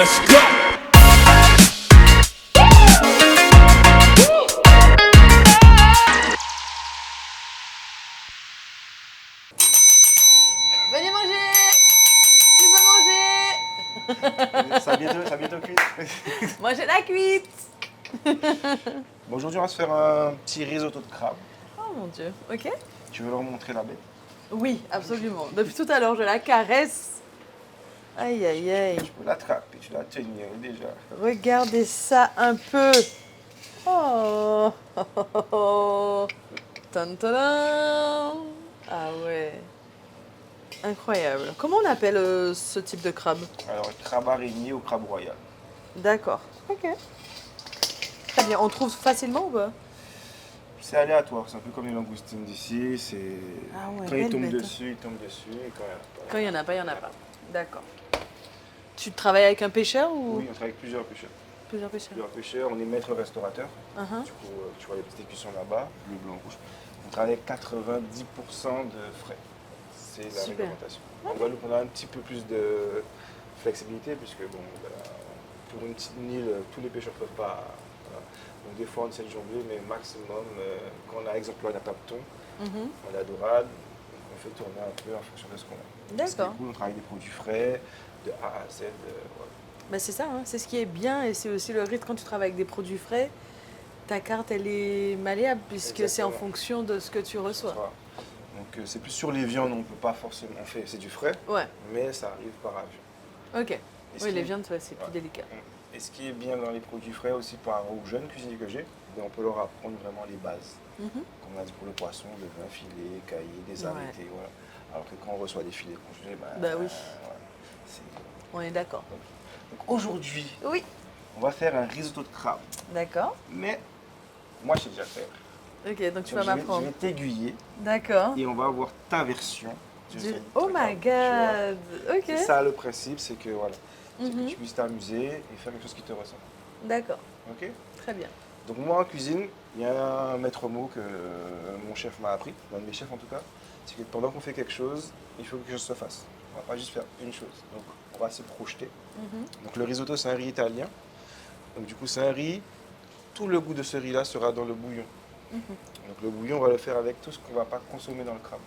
let's go. Venez manger. Tu veux manger? Ça a bientôt cuit. Manger la cuite. Bon, aujourd'hui, on va se faire un petit risotto de crabe. Oh mon Dieu, ok. Tu veux leur montrer la bête? Oui, absolument. Depuis tout à l'heure, je la caresse. Aïe, aïe, aïe. Tu peux l'attraper, tu la tenir déjà. Regardez ça un peu. Oh, oh, oh, oh. Tan, tadam. Ah ouais. Incroyable. Comment on appelle ce type de crabe? Alors, crabe araignée ou crabe royal. D'accord. Ok. Très bien. On trouve facilement ou pas? C'est aléatoire, c'est un peu comme les langoustines d'ici. Ah ouais, quand ils belle tombent bête. dessus, ils tombent dessus. Et quand Quand il n'y en a pas, il n'y en a pas. D'accord. Tu travailles avec un pêcheur ou Oui, on travaille avec plusieurs pêcheurs. plusieurs pêcheurs? Plusieurs pêcheurs, on est maître restaurateur. Uh-huh. Du coup, tu vois les petites écussons là-bas, bleu, blanc, rouge. On travaille avec 90% de frais. C'est la Super. réglementation. En Guadeloupe, on a un petit peu plus de flexibilité, puisque bon, pour une petite île, tous les pêcheurs ne peuvent pas. Voilà. Donc des fois, on essaie de jongler, mais maximum, quand on a exemple un tapeton, Mhm. on a la dorade, donc on fait tourner un peu en fonction de ce qu'on a. Parce que D'accord. du coup, on travaille des produits frais, de A à Z. Voilà. Bah, c'est ça, hein. C'est ce qui est bien et c'est aussi le rythme quand tu travailles avec des produits frais. Ta carte, elle est malléable puisque c'est en Exactement. fonction de ce que tu reçois. Voilà. Donc c'est plus sur les viandes, on ne peut pas forcément faire, c'est du frais, Ouais, mais ça arrive par avion. ok. Et ce Oui, qui les est- viandes, ouais, c'est ouais. plus délicat. Et ce qui est bien dans les produits frais aussi par rapport aux jeunes cuisiniers que j'ai, ben, on peut leur apprendre vraiment les bases. Mhm. Comme on a dit pour le poisson, le vin filé, caillé, des Ouais. arrêtés, voilà. Alors que quand on reçoit des filets congelés, Bah oui. voilà, c'est- On est d'accord. Donc aujourd'hui, Oui, on va faire un risotto de crabe. d'accord. Mais moi, je sais déjà faire. Ok, donc tu Donc, vas je m'apprendre. vais t'aiguiller D'accord. et on va avoir ta version. Oh my god. Ok. C'est ça le principe, c'est que voilà, c'est que Mhm. tu puisses t'amuser et faire quelque chose qui te ressemble. D'accord, Ok? très bien. Donc moi en cuisine, il y a un maître mot que mon chef m'a appris, l'un de mes chefs en tout cas, c'est que pendant qu'on fait quelque chose, il faut que quelque chose se fasse. On va pas juste faire une chose. Donc on va se projeter. Mhm. Donc le risotto c'est un riz italien. Donc du coup c'est un riz, tout le goût de ce riz là sera dans le bouillon. Mhm. Donc le bouillon on va le faire avec tout ce qu'on ne va pas consommer dans le crabe.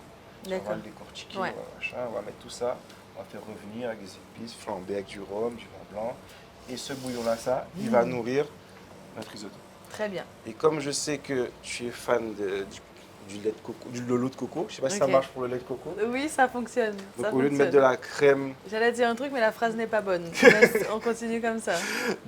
On va D'accord. le décortiquer, Ouais. on va mettre tout ça, on va faire revenir avec des épices, flamber avec du rhum, du vin blanc. Et ce bouillon-là, il va nourrir notre risotto. Très bien. Et comme je sais que tu es fan du lait de coco, du lolo de coco, je ne sais pas si ça Ok. marche pour le lait de coco. Oui, ça fonctionne. Donc ça au lieu de fonctionne. mettre de la crème, J'allais dire un truc, mais la phrase n'est pas bonne. On continue comme ça.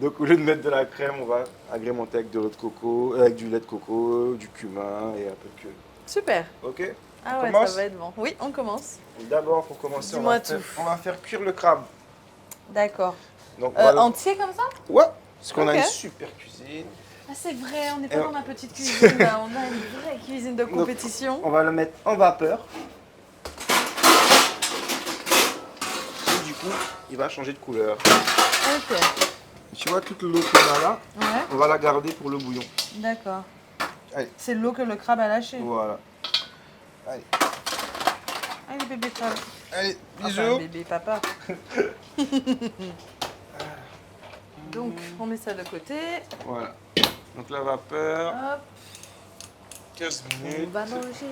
on va agrémenter avec de l'eau de coco, avec du lait de coco, du cumin et un peu de curry. Super. Ok? Ah On ouais, commence. ça va être bon. Oui, on commence. D'abord, pour commencer, Dis-moi tout. on va faire cuire le crabe. D'accord. Donc, on va le- Entier comme ça? Ouais, parce qu'on a Ok. une super cuisine. Ah, c'est vrai, on n'est pas Et dans ma petite cuisine là. On a une vraie cuisine de compétition. On va le mettre en vapeur. Et du coup, il va changer de couleur. Ok. Tu vois toute l'eau qu'on a là, Ouais, on va la garder pour le bouillon. d'accord. Allez. C'est l'eau que le crabe a lâché. Voilà. Allez, Allez, bébé crabe. allez, Enfin, bisous. bébé papa. Donc, on met ça de côté. Voilà. Donc la vapeur, Hop, 15 on minutes. va manger.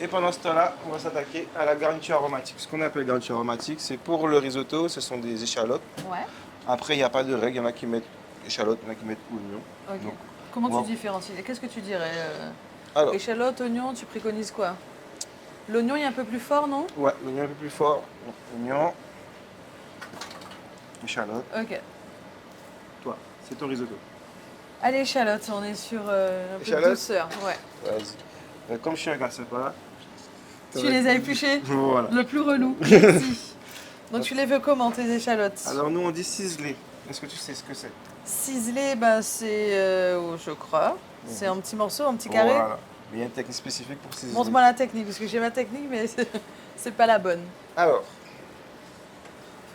Et pendant ce temps-là, on va s'attaquer à la garniture aromatique. Ce qu'on appelle garniture aromatique, c'est pour le risotto, ce sont des échalotes. Ouais, Après, il n'y a pas de règle, il y en a qui mettent échalotes, il y en a qui mettent oignons. ok. Donc, Comment on va- tu différencies? Qu'est-ce que tu dirais Alors, échalote, oignon, tu préconises quoi? L'oignon est un peu plus fort, non? ouais, l'oignon un peu plus fort. Donc, oignon, échalote. Ok. Toi, c'est ton risotto. Allez, échalote, on est sur un peu de Échalote? douceur. Ouais. Vas-y. Comme je suis un gars sympa. Tu les as épluchées? Voilà. Le plus relou. Merci. Donc tu les veux comment tes échalotes? Alors nous on dit ciselé. Est-ce que tu sais ce que c'est? Ciselé, ben c'est, je crois, c'est un petit morceau, un petit carré. Voilà. Mais il y a une technique spécifique pour ciseler. Montre-moi la technique, parce que j'ai ma technique, mais c'est pas la bonne. Alors,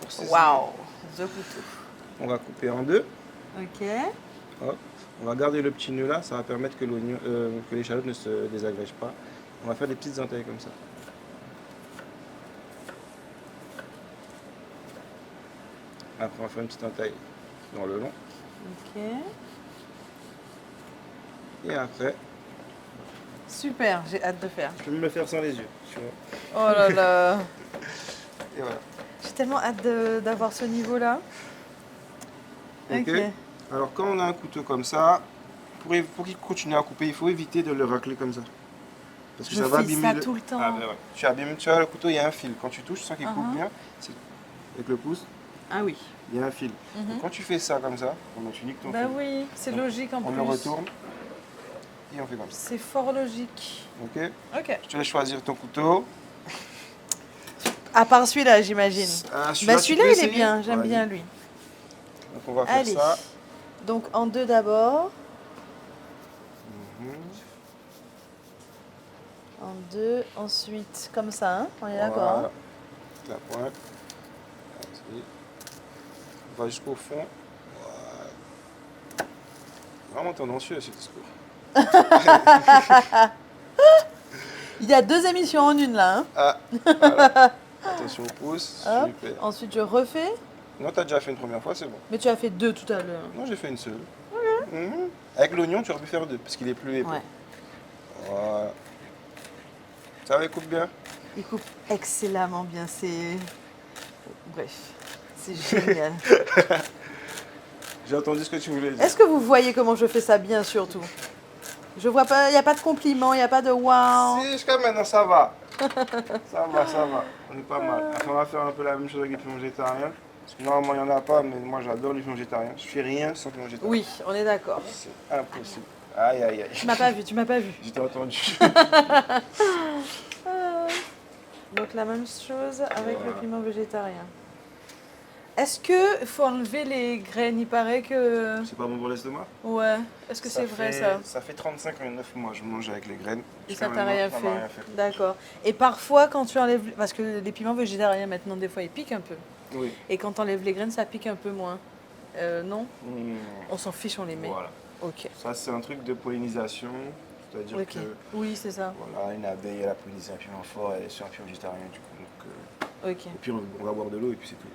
pour ciseler, Waouh, the couteau. on va couper en deux. Ok. Hop. On va garder le petit nœud là, ça va permettre que que l'échalote ne se désagrège pas. On va faire des petites entailles comme ça. Après, on va faire une petite entaille dans le long. Ok. Et après, Super, j'ai hâte de faire. je vais me le faire sans les yeux. Tu vois. Oh là là. Et voilà. J'ai tellement hâte d'avoir ce niveau-là. Ok. Alors, quand on a un couteau comme ça, pour qu'il continue à couper, il faut éviter de le racler comme ça. Parce que Je ça va fais abîmer ça le... tout le temps. Ah ben ouais. Tu abîmes, tu vois, le couteau, il y a un fil. Quand tu touches, tu sens qu'il coupe Uh-huh. bien. Avec le pouce, Ah oui. il y a un fil. Mhm. Et quand tu fais ça comme ça, tu niques ton Bah fil. oui, c'est Donc, logique en On plus. le retourne et on fait comme ça. C'est fort logique. Ok. Ok. Je te laisse choisir ton couteau. À part celui-là, j'imagine. Ah, Bah tu celui-là, peux il est essayer. bien. J'aime Vas-y. bien lui. Donc on va faire Allez. ça. Donc en deux d'abord. Mhm. En deux. Ensuite, comme ça. Hein, on est d'accord. Voilà. Hein. La pointe. Vas-y. On va jusqu'au fond. Voilà. Vraiment tendancieux ce discours. Il y a deux émissions en une là. Hein. Ah, voilà. Attention au pouce. Hop. Super. Ensuite, je refais. Non, t'as déjà fait une première fois, c'est bon. Mais tu as fait deux tout à l'heure. Non, j'ai fait une seule. Mhm. Avec l'oignon, tu aurais pu faire deux, parce qu'il est plus épais. Ouais. Voilà. Ça va, il coupe bien. Il coupe excellemment bien. C'est. Bref. C'est génial. J'ai entendu ce que tu voulais dire. Est-ce que vous voyez comment je fais ça bien surtout? Je vois pas, il n'y a pas de compliment, il n'y a pas de waouh. Si, jusqu'à maintenant, ça va. Ça va, ça va. On est pas mal. Après, on va faire un peu la même chose avec les piments végétariens. Parce que normalement, il n'y en a pas, mais moi, j'adore les piments végétariens. Je fais rien sans piments végétariens. Oui, on est d'accord. C'est impossible. Aïe, aïe, aïe. Tu m'as pas vu, tu m'as pas vu. Je t'ai entendu. Donc la même chose avec le Voilà. piment végétarien. Est-ce que faut enlever les graines? Il paraît que... C'est pas bon pour l'estomac? Ouais. Est-ce que c'est vrai ça? Ça fait 35 mois je mange avec les graines. Et Jusqu'à ça t'a maintenant, rien ça m'a rien fait? fait. D'accord. Et parfois quand tu enlèves... Parce que les piments végétariens maintenant des fois ils piquent un peu. Oui. Et quand tu enlèves les graines ça pique un peu moins. Non? Mmh. On s'en fiche, on les met. Voilà. Ok. Ça, c'est un truc de pollinisation. C'est-à-dire Ok. que Oui, c'est ça. voilà, une abeille, elle a pollinisé un piment fort, elle est sur un piment végétarien. Du coup, donc, Ok. et puis, on va boire de l'eau et puis c'est tout.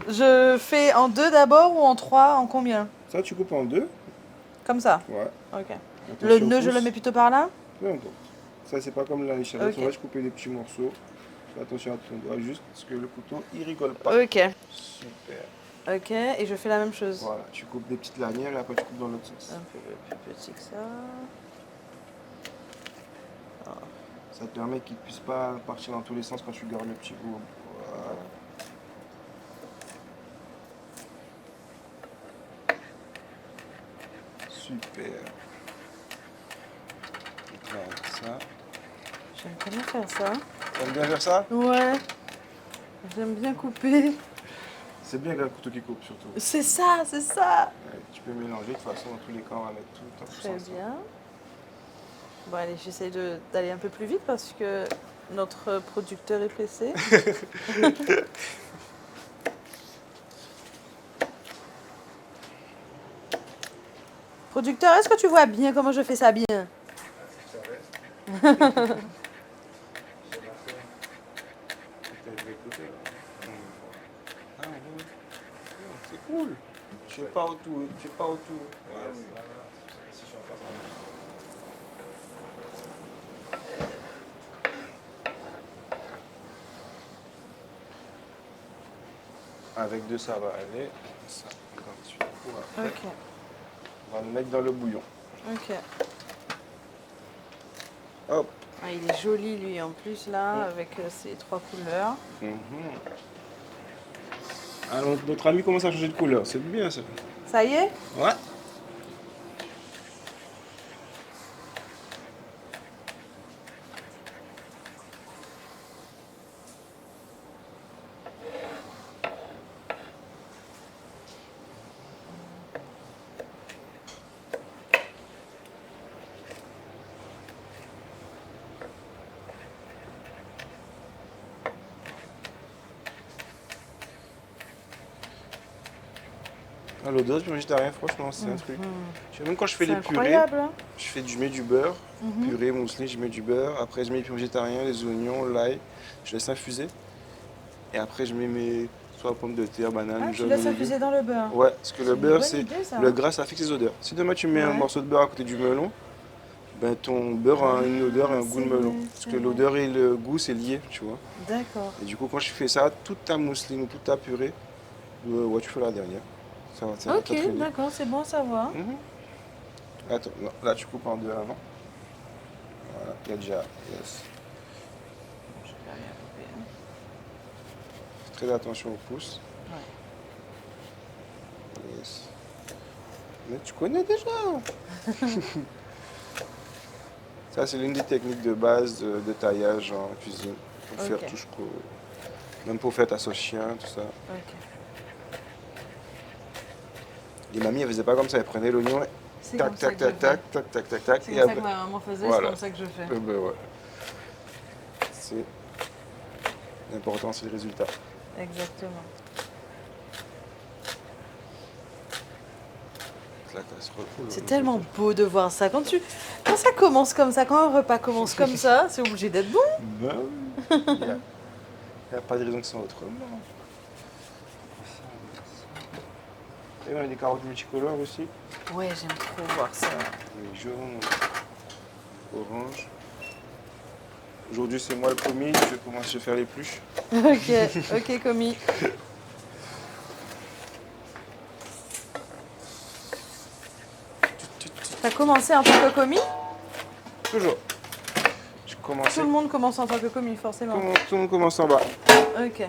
Je fais en deux d'abord ou en trois? En combien? Ça, tu coupes en deux. Comme ça? Ouais. Ok. Le Attention au nœud, je le pouce. mets plutôt par là? Peu importe. Ça, c'est pas comme l'échalote. Ok. On va juste couper des petits morceaux. Fais attention à ton doigt, juste parce que le couteau, il rigole pas. Ok. Super. Ok, et je fais la même chose. Voilà, tu coupes des petites lanières et après tu coupes dans l'autre sens. Un peu plus petit que ça. Ça te permet qu'il ne puisse pas partir dans tous les sens quand tu gardes le petit bout. Voilà. Super. Donc là, on fait ça. J'aime bien faire ça. T'aimes bien faire ça? Ouais. J'aime bien couper. C'est bien qu'un couteau qui coupe surtout. C'est ça, c'est ça. Ouais, tu peux mélanger, de toute façon, dans tous les cas, on va mettre tout. Très bien. Bon, allez, j'essaye d'aller un peu plus vite parce que notre producteur est pressé. Producteur, est-ce que tu vois bien comment je fais ça bien? C'est cool. Je sais pas autour. Je sais pas autour. Avec deux, ça va aller. Ça, comme tu pour après. Ok, On va le mettre dans le bouillon. ok. Hop. Ah, il est joli lui en plus là, avec ses trois couleurs. Alors, notre ami commence à changer de couleur. C'est bien ça. Ça y est? Ouais. Ah, l'odeur du végétarien, franchement, c'est un truc. Même quand je fais C'est les purées, incroyable. Hein. je mets du beurre, purée, mousseline, je mets du beurre. Après, je mets les piments végétariens, les oignons, l'ail. Je laisse infuser. Et après, je mets soit pomme de terre, banane, Ah, tu jaune laisses ou les infuser dans le beurre. deux. Ouais, parce que C'est le une beurre, bonne c'est idée, ça. le gras, ça fixe les odeurs. Si demain tu mets un Ouais. morceau de beurre à côté du melon, ben ton beurre a une odeur et un Ah, goût c'est de melon. vrai, Parce c'est que vrai. l'odeur et le goût, c'est lié, tu vois. D'accord. Et du coup, quand je fais ça, toute ta mousseline ou toute ta purée, ouais, tu fais la dernière. Ça va Ok, t'entraîner. d'accord, c'est bon à savoir. Mhm. Attends, non, là tu coupes en deux avant. Voilà, il y a déjà. Yes. Je vais bien couper, hein. Fais très attention au pouce. Ouais. Yes. Mais tu connais déjà. Ça, c'est l'une des techniques de base de taillage en cuisine. Pour faire Ok, tout ce que. Même pour faire ta sauce chien, tout ça. ok. Les mamies, elles faisaient pas comme ça. Elles prenaient l'oignon, C'est comme tac, ça tac, que je tac, fais. tac, tac, tac, tac, tac. C'est Et comme ça que après. ma maman faisait, c'est Voilà. comme ça que je fais. Ben ouais. C'est. L'important, c'est le résultat. Exactement. La casserole. Oh là C'est là, tellement beau de voir ça. Quand ça commence comme ça, quand un repas commence comme ça, c'est obligé d'être bon. Ben oui. Il n'y a pas de raison que ce soit autrement. Et on a des carottes multicolores aussi. Ouais, j'aime trop voir ça. Les jaunes, orange. Aujourd'hui, c'est moi le commis. Je vais commencer à faire l'épluche. Ok, ok, commis. T'as commencé en tant que commis? Toujours. J'ai Tout commencé. le monde commence en tant que commis, forcément. Tout le monde commence en bas. Ok.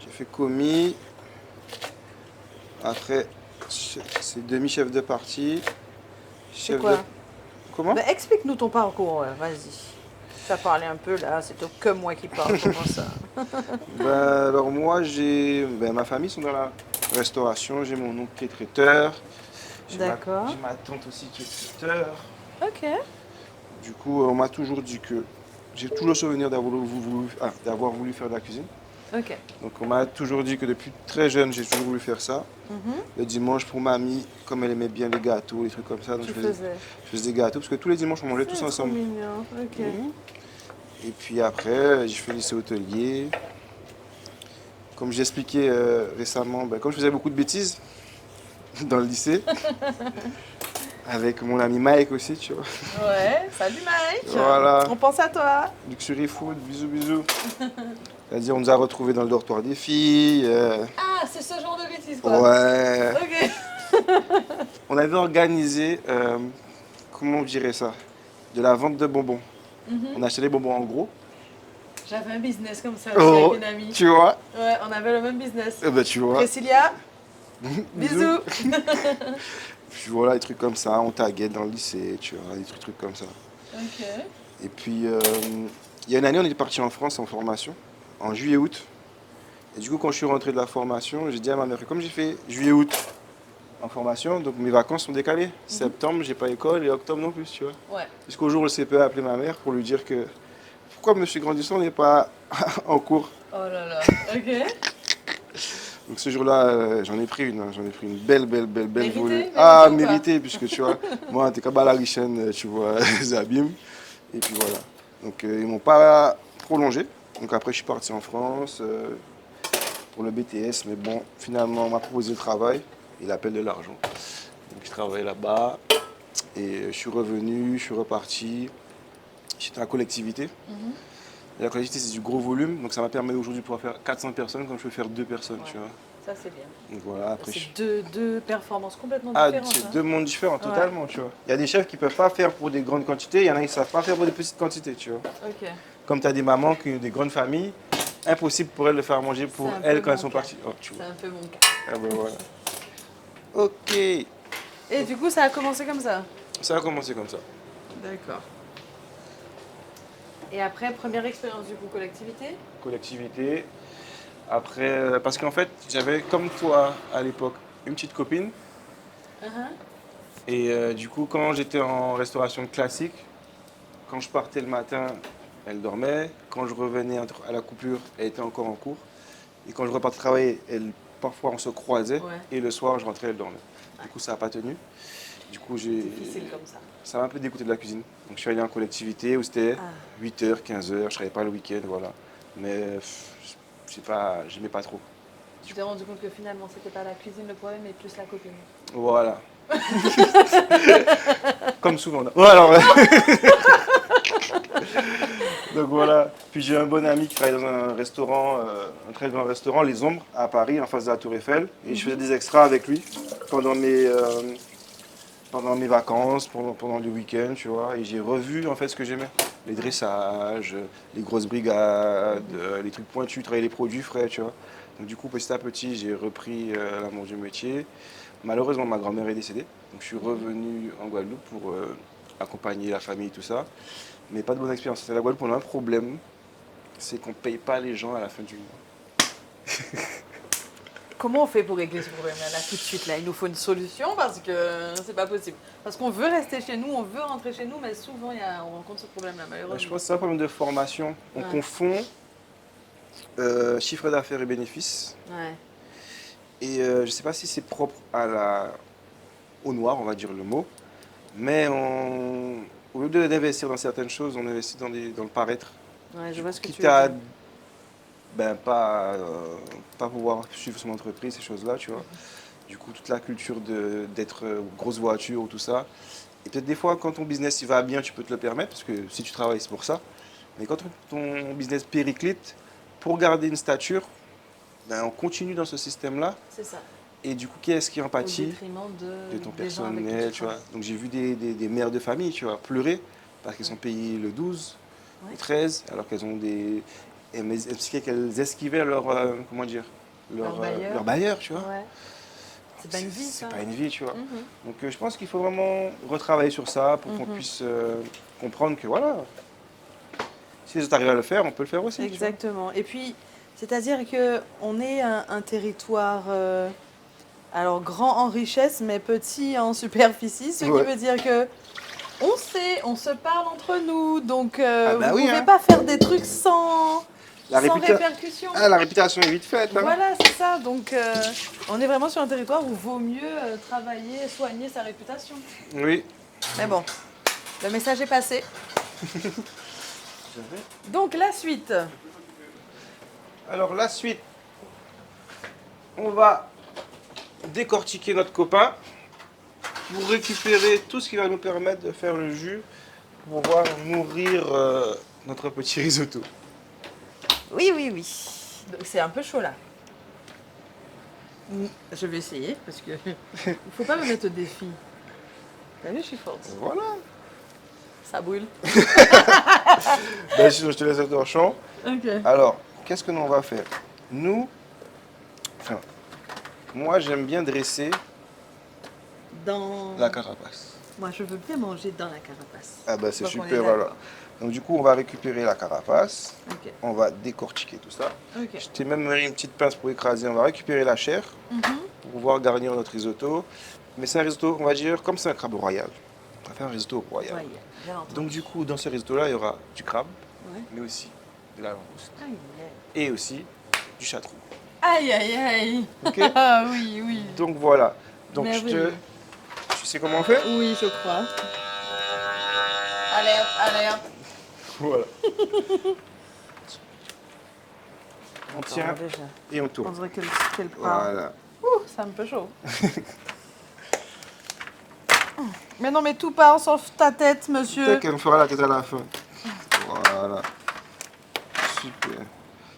J'ai fait commis. Après, c'est demi-chef de partie. C'est Chef quoi? de. Comment? Bah, explique-nous ton parcours, ouais, vas-y. Tu as parlé un peu là, c'est que moi qui parle, comment ça? Ben, alors moi, ma famille sont dans la restauration. J'ai mon oncle qui est traiteur. D'accord. J'ai ma tante aussi qui est traiteur. Ok. Du coup, on m'a toujours dit que j'ai toujours souvenir d'avoir voulu faire de la cuisine. Ok. Donc, on m'a toujours dit que depuis très jeune, j'ai toujours voulu faire ça. Mhm. Le dimanche, pour mamie, comme elle aimait bien les gâteaux, les trucs comme ça, donc Tu faisais. je faisais des gâteaux parce que tous les dimanches, on mangeait tous C'est trop ensemble. mignon. Ok. Mhm. Et puis après, j'ai fait lycée hôtelier. Comme j'ai expliqué récemment, ben, comme je faisais beaucoup de bêtises dans le lycée, avec mon ami Mike aussi, tu vois. Ouais, salut Mike. Voilà. On pense à toi. Luxury Food, bisous bisous. C'est-à-dire, on nous a retrouvés dans le dortoir des filles. Ah, c'est ce genre de bêtises quoi. Ouais. Ok. On avait organisé, comment on dirait ça, de la vente de bonbons. On achetait les bonbons en gros. J'avais un business comme ça aussi Oh, avec une amie. tu vois. Ouais, on avait le même business. Eh ben, tu vois. Priscilla, bisous. Puis voilà, des trucs comme ça. On taguait dans le lycée, tu vois, des trucs comme ça. Ok. Et puis, il y a une année, on est parti en France en formation, en juillet-août. Et du coup, quand je suis rentré de la formation, j'ai dit à ma mère que comme j'ai fait juillet-août en formation, donc mes vacances sont décalées. Septembre, j'ai pas école et octobre non plus, tu vois. Ouais. Jusqu'au jour où le CPE a appelé ma mère pour lui dire que pourquoi monsieur Grandisson n'est pas en cours. Oh là là. Ok. Donc ce jour-là, j'en ai pris une, hein. J'en ai pris une belle Mérité, volée. mérité Ah, ou pas? méritée, puisque tu vois, moi, t'es comme à la richaine, tu vois, les abîmes. Et puis voilà. Donc ils m'ont pas prolongé. Donc après, je suis parti en France pour le BTS, mais bon, finalement, on m'a proposé le travail. Il appelle de l'argent. Donc je travaillais là-bas et je suis revenu, je suis reparti. J'étais en collectivité. Et la collectivité, c'est du gros volume, donc ça m'a permis aujourd'hui de pouvoir faire 400 personnes comme je peux faire 2 personnes, Ouais. tu vois. Ça c'est bien. Donc voilà, après C'est deux performances complètement Ah, différentes. c'est Hein. deux mondes différents, totalement, tu vois. Il y a des chefs qui peuvent pas faire pour des grandes quantités, il y en a qui savent pas faire pour des petites quantités, tu vois. Ok. Comme tu as des mamans qui ont des grandes familles, impossible pour elles de faire manger pour C'est un peu elles quand elles mon sont cas. parties. Oh, tu C'est vois. un peu mon cas. Ah ben voilà. Ok. Et du coup, ça a commencé comme ça. Ça a commencé comme ça. D'accord. Et après, première expérience du coup, collectivité. Collectivité. Après, parce qu'en fait, j'avais comme toi à l'époque une petite copine. Et du coup, quand j'étais en restauration classique, quand je partais le matin, elle dormait. Quand je revenais à la coupure, elle était encore en cours. Et quand je repartais travailler, parfois on se croisait. Ouais. Et le soir, je rentrais, elle dormait. Du coup, ça n'a pas tenu. Du coup, Difficile comme ça. ça m'a un peu dégoûté de la cuisine. Donc je suis allé en collectivité où c'était Ah. 8h, 15h, je ne travaillais pas le week-end, voilà. Mais j'aimais pas trop. Tu t'es rendu compte que finalement, c'était pas la cuisine le problème, mais plus la copine. Voilà. Comme souvent. Voilà. Ouais. Donc voilà. Puis j'ai un bon ami qui travaille dans un restaurant, un très grand restaurant, Les Ombres, à Paris, en face de la Tour Eiffel. Et je faisais des extras avec lui pendant mes vacances, pendant le week-end, tu vois. Et j'ai revu en fait ce que j'aimais. Les dressages, les grosses brigades, les trucs pointus, travailler les produits frais, tu vois. Donc du coup, petit à petit, j'ai repris l'amour du métier. Malheureusement, ma grand-mère est décédée. Donc je suis revenu en Guadeloupe pour accompagner la famille, tout ça. Mais pas de bonne expérience. C'est la Guadeloupe, on a un problème, c'est qu'on ne paye pas les gens à la fin du mois. Comment on fait pour régler ce problème-là là, tout de suite là? Il nous faut une solution parce que c'est pas possible. Parce qu'on veut rester chez nous, on veut rentrer chez nous, mais souvent on rencontre ce problème-là, malheureusement. Je pense que c'est un problème de formation. On confond chiffre d'affaires et bénéfices. Ouais. Et je ne sais pas si c'est propre au noir, on va dire le mot, mais au lieu d'investir dans certaines choses, on investit dans le paraître. Ouais, je vois ce que tu Quitte veux à dire. pas pouvoir suivre son entreprise, ces choses-là, tu vois. Du coup, toute la culture d'être grosse voiture ou tout ça. Et peut-être des fois, quand ton business il va bien, tu peux te le permettre, parce que si tu travailles, c'est pour ça. Mais quand ton business périclite, pour garder une stature, on continue dans ce système-là. C'est ça. Et du coup, qui est-ce qui en Au pâtit? détriment De ton des gens avec qui personnel, tu tu vois. travailles. Donc j'ai vu des mères de famille, tu vois, pleurer parce qu'elles sont payées le 12, le 13, alors qu'elles ont des... Elles m'expliquaient qu'elles esquivaient comment dire, leur bailleur, tu vois. Ouais. C'est pas une vie, ça. C'est pas une vie, tu vois. Donc je pense qu'il faut vraiment retravailler sur ça pour qu'on puisse comprendre que voilà, si les autres arrivent à le faire, on peut le faire aussi. Exactement. Et puis, c'est-à-dire qu'on est un territoire, alors grand en richesse, mais petit en superficie, ce qui veut dire que on sait, on se parle entre nous, donc vous ne pouvez pas faire des trucs sans répercussion. Ah, la réputation est vite faite. Hein. Voilà, c'est ça. Donc, on est vraiment sur un territoire où il vaut mieux travailler, soigner sa réputation. Oui. Mais bon, le message est passé. Donc, la suite. Alors, la suite, on va décortiquer notre copain pour récupérer tout ce qui va nous permettre de faire le jus pour pouvoir nourrir notre petit risotto. Oui, oui, oui. C'est un peu chaud là. Je vais essayer parce que il faut pas me mettre au défi. T'as vu, je suis forte. Voilà. Ça brûle. Sinon, je te laisse être en champ. Ok. Alors, qu'est-ce que nous on va faire? Moi, j'aime bien dresser Dans la carapace. Moi, je veux bien manger dans la carapace. Ah bah c'est Donc, on est super, voilà. d'accord. Donc du coup, on va récupérer la carapace. Ok. On va décortiquer tout ça. Ok. Je t'ai même mis une petite pince pour écraser. On va récupérer la chair pour pouvoir garnir notre risotto. Mais c'est un risotto, on va dire, comme c'est un crabe royal. On va faire un risotto royal. Ouais, bien entendu. Donc du coup, dans ce risotto-là, il y aura du crabe, Ouais. mais aussi de la langouste. Aïe, Et aussi du chartreuse. aïe, aïe, aïe. Ok. Ah oui, oui. Donc voilà. Donc Merveilleux. Tu sais comment on fait? Oui, je crois. Allez, hop, allez, hop. Voilà. On tient déjà. et on On tourne. dirait qu'elle part. Voilà. Ouh, c'est un peu chaud. Mais non, mais tout part sauf ta tête, monsieur. Peut-être qu'elle me fera la tête à la fin. Voilà. Super.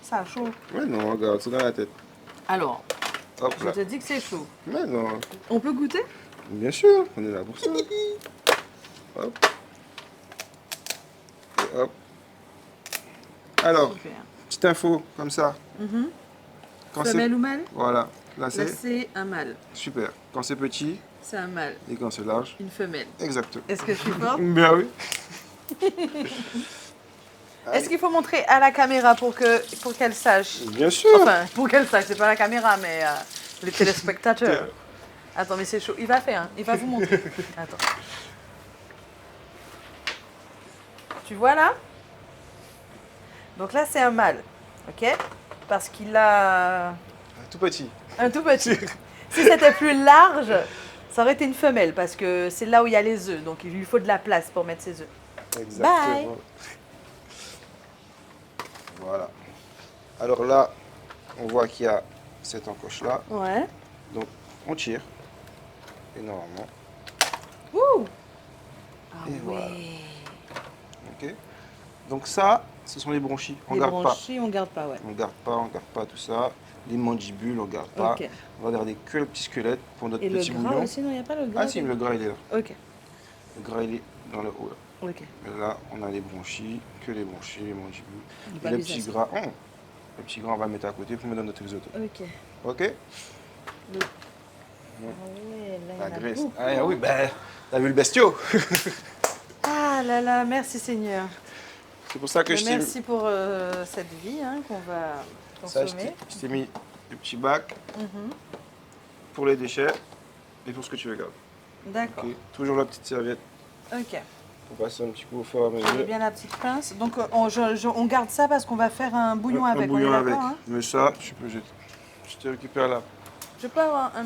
Ça a chaud. Ouais, non, regarde, c'est dans la tête. Alors, Hop je là. te dis que c'est chaud. Mais non, On peut goûter? bien sûr, on est là pour ça. Hop. Et hop. Alors, Super. petite info, comme ça. Quand Femelle ou mâle? Voilà, là Là, c'est c'est un mâle. super. Quand c'est petit C'est un mâle. et quand c'est large, Une femelle. exactement. Est-ce que je suis forte? Bien oui. Est-ce qu'il faut montrer à la caméra pour qu'elle sache? Bien sûr. Enfin, pour qu'elle sache, c'est pas la caméra, mais les téléspectateurs. Attends, mais c'est chaud. Il va faire, hein. Il va vous montrer. Attends. Tu vois là? Donc là, c'est un mâle. Ok? Parce qu'il a Tout petit. un tout petit. Si c'était plus large, ça aurait été une femelle parce que c'est là où il y a les œufs. Donc il lui faut de la place pour mettre ses œufs. Exactement. Bye. Voilà. Alors là, on voit qu'il y a cette encoche-là. Ouais. Donc, on tire. Et normalement, Ouh. Ah Et ouais. voilà. ok. Donc ça, ce sont les bronchies. On Les garde pas. bronchies, on garde pas, ouais. On garde pas tout ça. Les mandibules, on garde pas. Ok. On va garder que le petit squelette pour notre Et le petit gras bouillon. aussi, non, il n'y a pas le gras. Ah si, le gras il est là. Ok. Le gras il est dans le haut là. Ok. Et là, on a les bronchies, que les bronchies, les mandibules. Pas Et le les petit acides. gras, le petit gras, on va le mettre à côté pour mettre dans notre risotto. Ok. Ok? Le... Ah ouais, là, il y La en a graisse. beaucoup. Ah oui, ben, t'as vu le bestiau? Ah là là, merci Seigneur. C'est pour ça que Mais je t'ai mis. merci pour cette vie hein, qu'on va Ça, consommer. je t'ai mis le petit bac Mhm. pour les déchets et pour ce que tu veux garder. D'accord. Ok. Toujours la petite serviette Ok. pour passer un petit coup au fur et à Je veux mesure. bien la petite pince. Donc on garde ça parce qu'on va faire un bouillon Un avec. bouillon on est avec. d'accord, hein? Mais ça, je te récupère là. Je peux avoir un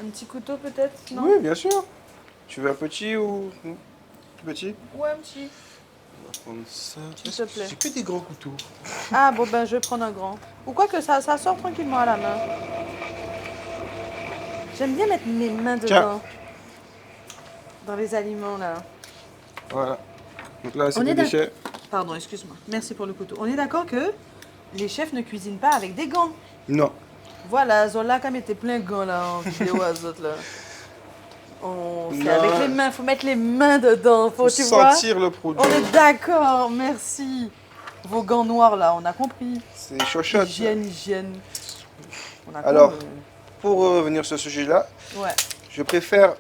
petit couteau peut-être? Non. Oui, bien sûr. Tu veux un petit ou tout petit? Ouais, un petit. On va prendre ça. S'il te plaît. J'ai que des grands couteaux. Ah bon ben je vais prendre un grand. Ou quoi que ça sort tranquillement à la main. J'aime bien mettre mes mains dedans. Tiens. Dans les aliments là. Voilà. Donc là, c'est On des est d'accord. déchets. Pardon, excuse-moi. Merci pour le couteau. On est d'accord que les chefs ne cuisinent pas avec des gants. Non. Voilà, Zola comme était plein de gants là en vidéo à autres là. C'est Non. avec les mains, faut mettre les mains dedans, Faut tu vois. sentir le produit. On est d'accord, merci. Vos gants noirs là, on a compris. C'est chochotte. ça. Hygiène. On a Alors, compris. pour revenir sur ce sujet-là, Ouais, je préfère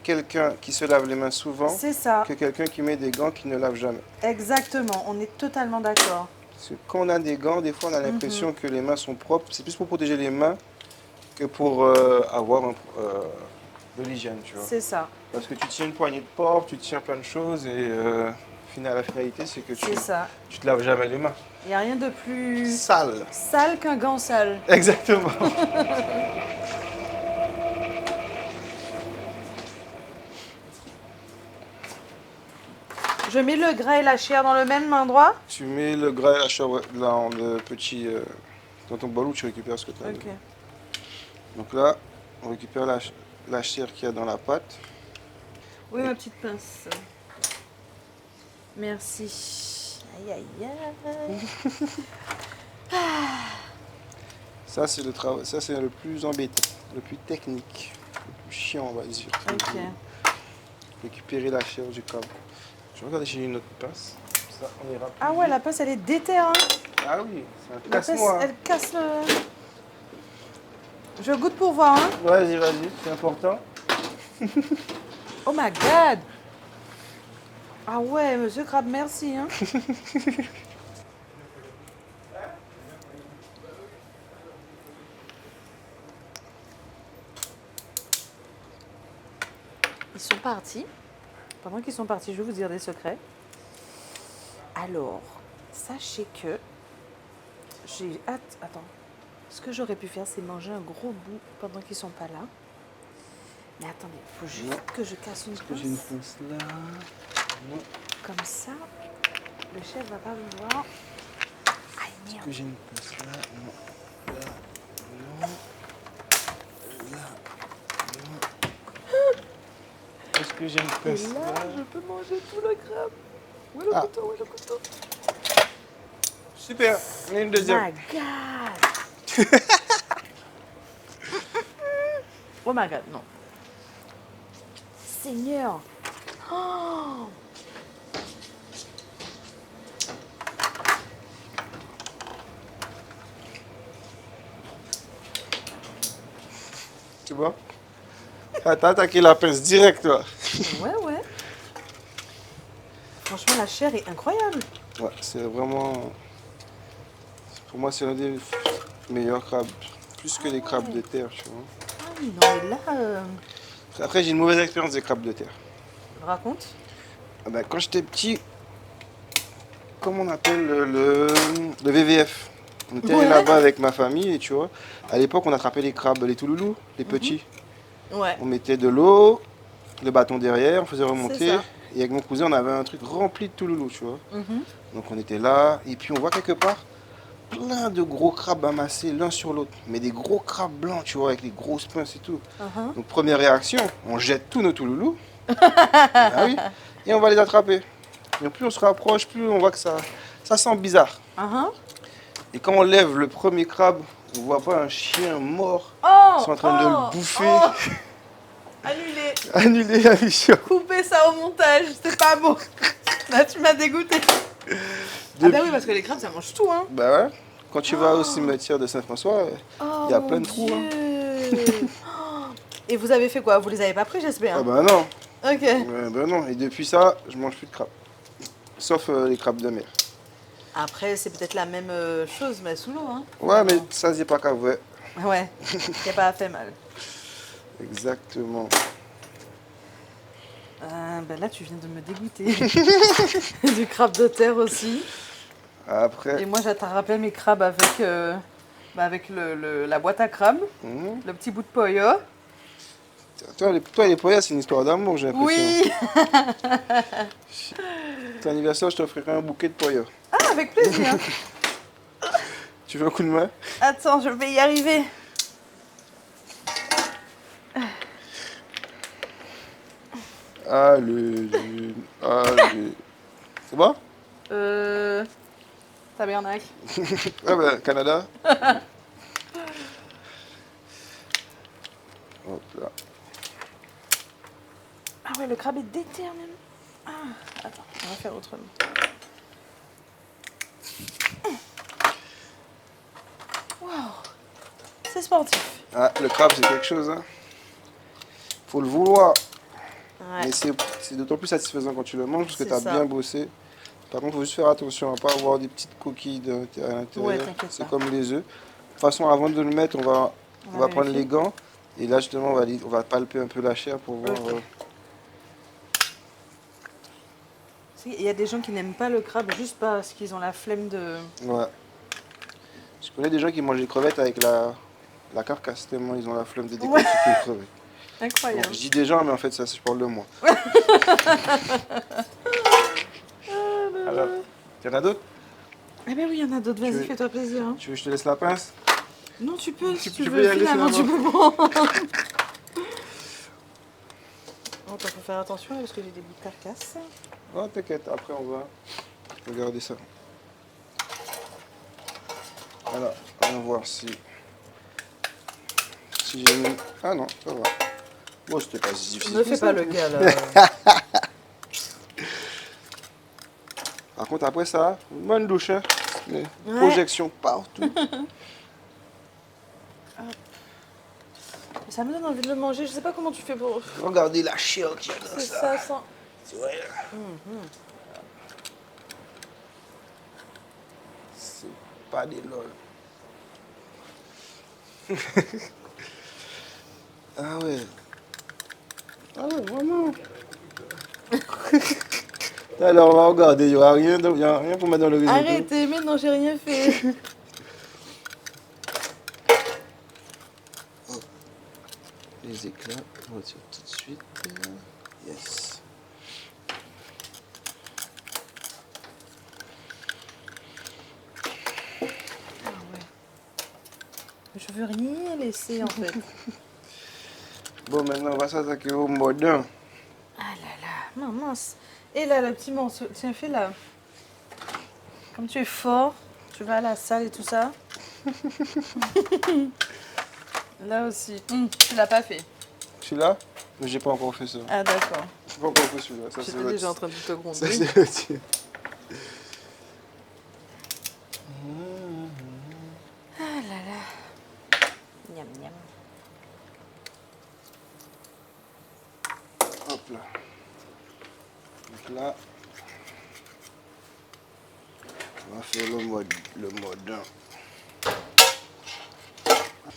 quelqu'un qui se lave les mains souvent c'est ça. que quelqu'un qui met des gants qui ne lave jamais. Exactement, on est totalement d'accord. Parce que quand on a des gants, des fois on a l'impression que les mains sont propres. C'est plus pour protéger les mains que pour avoir de l'hygiène, tu vois. C'est ça, Parce que tu tiens une poignée de porc, tu tiens plein de choses et la finalité c'est que c'est ça. tu te laves jamais les mains. Il n'y a rien de plus Sale. sale qu'un gant sale. Exactement. Je mets le gras et la chair dans le même endroit. Tu mets le gras et la chair dans le petit dans ton bol où tu récupères ce que tu as. Ok. Donc là, on récupère la chair qu'il y a dans la pâte. Oui, ma petite pince. Merci. Aïe, aïe, aïe. Ça c'est le travail, ça c'est le plus embêtant, le plus technique, le plus chiant on va dire. Ok. Récupérer la chair du crabe. Je vais regarder chez une autre pince. Ça, on ira plus Ah ouais, vite. la pince, elle est déterre. Hein. Ah oui, c'est un La pince, casse-moi. elle casse le... Je goûte pour voir. Hein. Vas-y, c'est important. Oh my God. Ah ouais, monsieur Crabe, merci. Hein. Ils sont partis. Pendant qu'ils sont partis, je vais vous dire des secrets. Alors, sachez que j'ai hâte. Attends. Ce que j'aurais pu faire, c'est manger un gros bout pendant qu'ils sont pas là. Mais attendez, il faut juste que je casse une J'ai une pince. pince là. Non. Comme ça, le chef va pas me voir. Aïe, Est-ce merde. que j'ai une pince là? Non. Là. Non. Là. Non. Est-ce que j'ai une Et pince là, là? je peux manger tout le crabe. Où est le Ah. couteau? Où est le couteau? Super. On a une deuxième. My God. Oh my God, non. Seigneur. Oh. Tu vois? Ah, t'as attaqué la pince direct toi. Ouais, ouais. Franchement, la chair est incroyable. Ouais, c'est vraiment. Pour moi, c'est l'un des meilleurs crabes. Plus que les crabes de terre, tu vois. Ah oui, non, mais là, Après, j'ai une mauvaise expérience des crabes de terre. raconte. Ah ben, quand j'étais petit, comment on appelle le VVF. On était allé Ouais. là-bas avec ma famille et tu vois, à l'époque, on attrapait les crabes, les touloulous, les petits. Ouais. On mettait de l'eau, le bâton derrière, on faisait C'est remonter. ça. Et avec mon cousin, on avait un truc rempli de touloulous, tu vois. Mhm. Donc on était là, et puis on voit quelque part plein de gros crabes amassés l'un sur l'autre. Mais des gros crabes blancs, tu vois, avec les grosses pinces et tout. Donc première réaction, on jette tous nos touloulous. Ah oui. Et on va les attraper. Et plus on se rapproche, plus on voit que ça sent bizarre. Et quand on lève le premier crabe, on voit pas un chien mort. Ils sont en train de le bouffer. Annulé. Annuler la mission. Coupez ça au montage, c'est pas beau. Là, tu m'as dégoûté. Ah bah oui, parce que les crabes, ça mange tout, hein. Bah ouais. Quand tu vas au cimetière de Saint-François, il y a plein de trous. Hein. Et vous avez fait quoi? Vous les avez pas pris, j'espère? Ah bah non. Ok. Bah non. Et depuis ça, je mange plus de crabes. Sauf les crabes de mer. Après, c'est peut-être la même chose, mais sous l'eau, hein. Ouais, mais ça, c'est pas qu'à vrai. Ouais, qui a pas fait mal. Exactement. Ben là, tu viens de me dégoûter. Du crabe de terre aussi. Après. Et moi, j'attrapais mes crabes avec, avec la boîte à crabes, le petit bout de poya. Toi, les poyas, c'est une histoire d'amour, j'ai l'impression. Oui. Ton anniversaire, je t'offrirai un bouquet de poyas. Ah, avec plaisir. Tu veux un coup de main? Attends, je vais y arriver. Allez. C'est bon? Tabernacle. Ah ben, Canada. Hop là. Ah ouais, le crabe est déter même. Ah, attends, on va faire autrement. Waouh, c'est sportif. Ah, le crabe, c'est quelque chose, hein. Faut le vouloir. Ouais. Mais c'est d'autant plus satisfaisant quand tu le manges parce que C'est tu as ça. bien bossé. Par contre, il faut juste faire attention à ne pas avoir des petites coquilles à l'intérieur. Ouais, t'inquiète C'est pas. comme les œufs. De toute façon, avant de le mettre, on va prendre vérifier. les gants. Et là, justement, on va palper un peu la chair pour voir. Ok. Il y a des gens qui n'aiment pas le crabe juste parce qu'ils ont la flemme de... Ouais. Je connais des gens qui mangent les crevettes avec la carcasse, tellement ils ont la flemme de découper les crevettes. Incroyable. Bon, je dis des gens, mais en fait, ça, je parle de moi. Alors, il y en a d'autres? Eh ben oui, il y en a d'autres. Vas-y, veux- fais-toi plaisir. Hein. Tu veux que je te laisse la pince? Non, tu peux, si tu peux veux. y aller, Finalement, tu finalement. peux prendre. Attends, faut faire attention parce que j'ai des bouts de carcasse. Oh, t'inquiète, après on va regarder ça. Alors, on va voir si j'ai mis... Ah non, ça va. Bon, c'était pas si difficile. Ne que fais ça. pas le gars là. Par contre, après ça, une bonne douche, hein. Les Ouais. projections partout. Ça me donne envie de le manger. Je sais pas comment tu fais pour. Regardez la chair qu'il y a dans C'est ça. ça, sans. C'est vrai. C'est pas des lol. Ah ouais. Ah ouais, vraiment. Alors, on va regarder. Il n'y a rien pour mettre dans le risotto. Arrêtez, mais non, j'ai rien fait. Les éclats, on retire tout de suite. Yes. Ah ouais. Je veux rien laisser en fait. Bon, maintenant, on va s'attaquer au modin. Ah là là, mince. Et là, le petit morceau. Tiens, fais là. Comme tu es fort, tu vas à la salle et tout ça. Là aussi. Tu l'as pas fait. Celui-là, mais j'ai pas encore fait ça. Ah d'accord. J'ai pas encore fait celui-là. Ça, c'est J'étais déjà en train de te Ça, gronder. c'est le tien. Ah là là. Miam miam. Hop là. Donc là, on va faire le modin.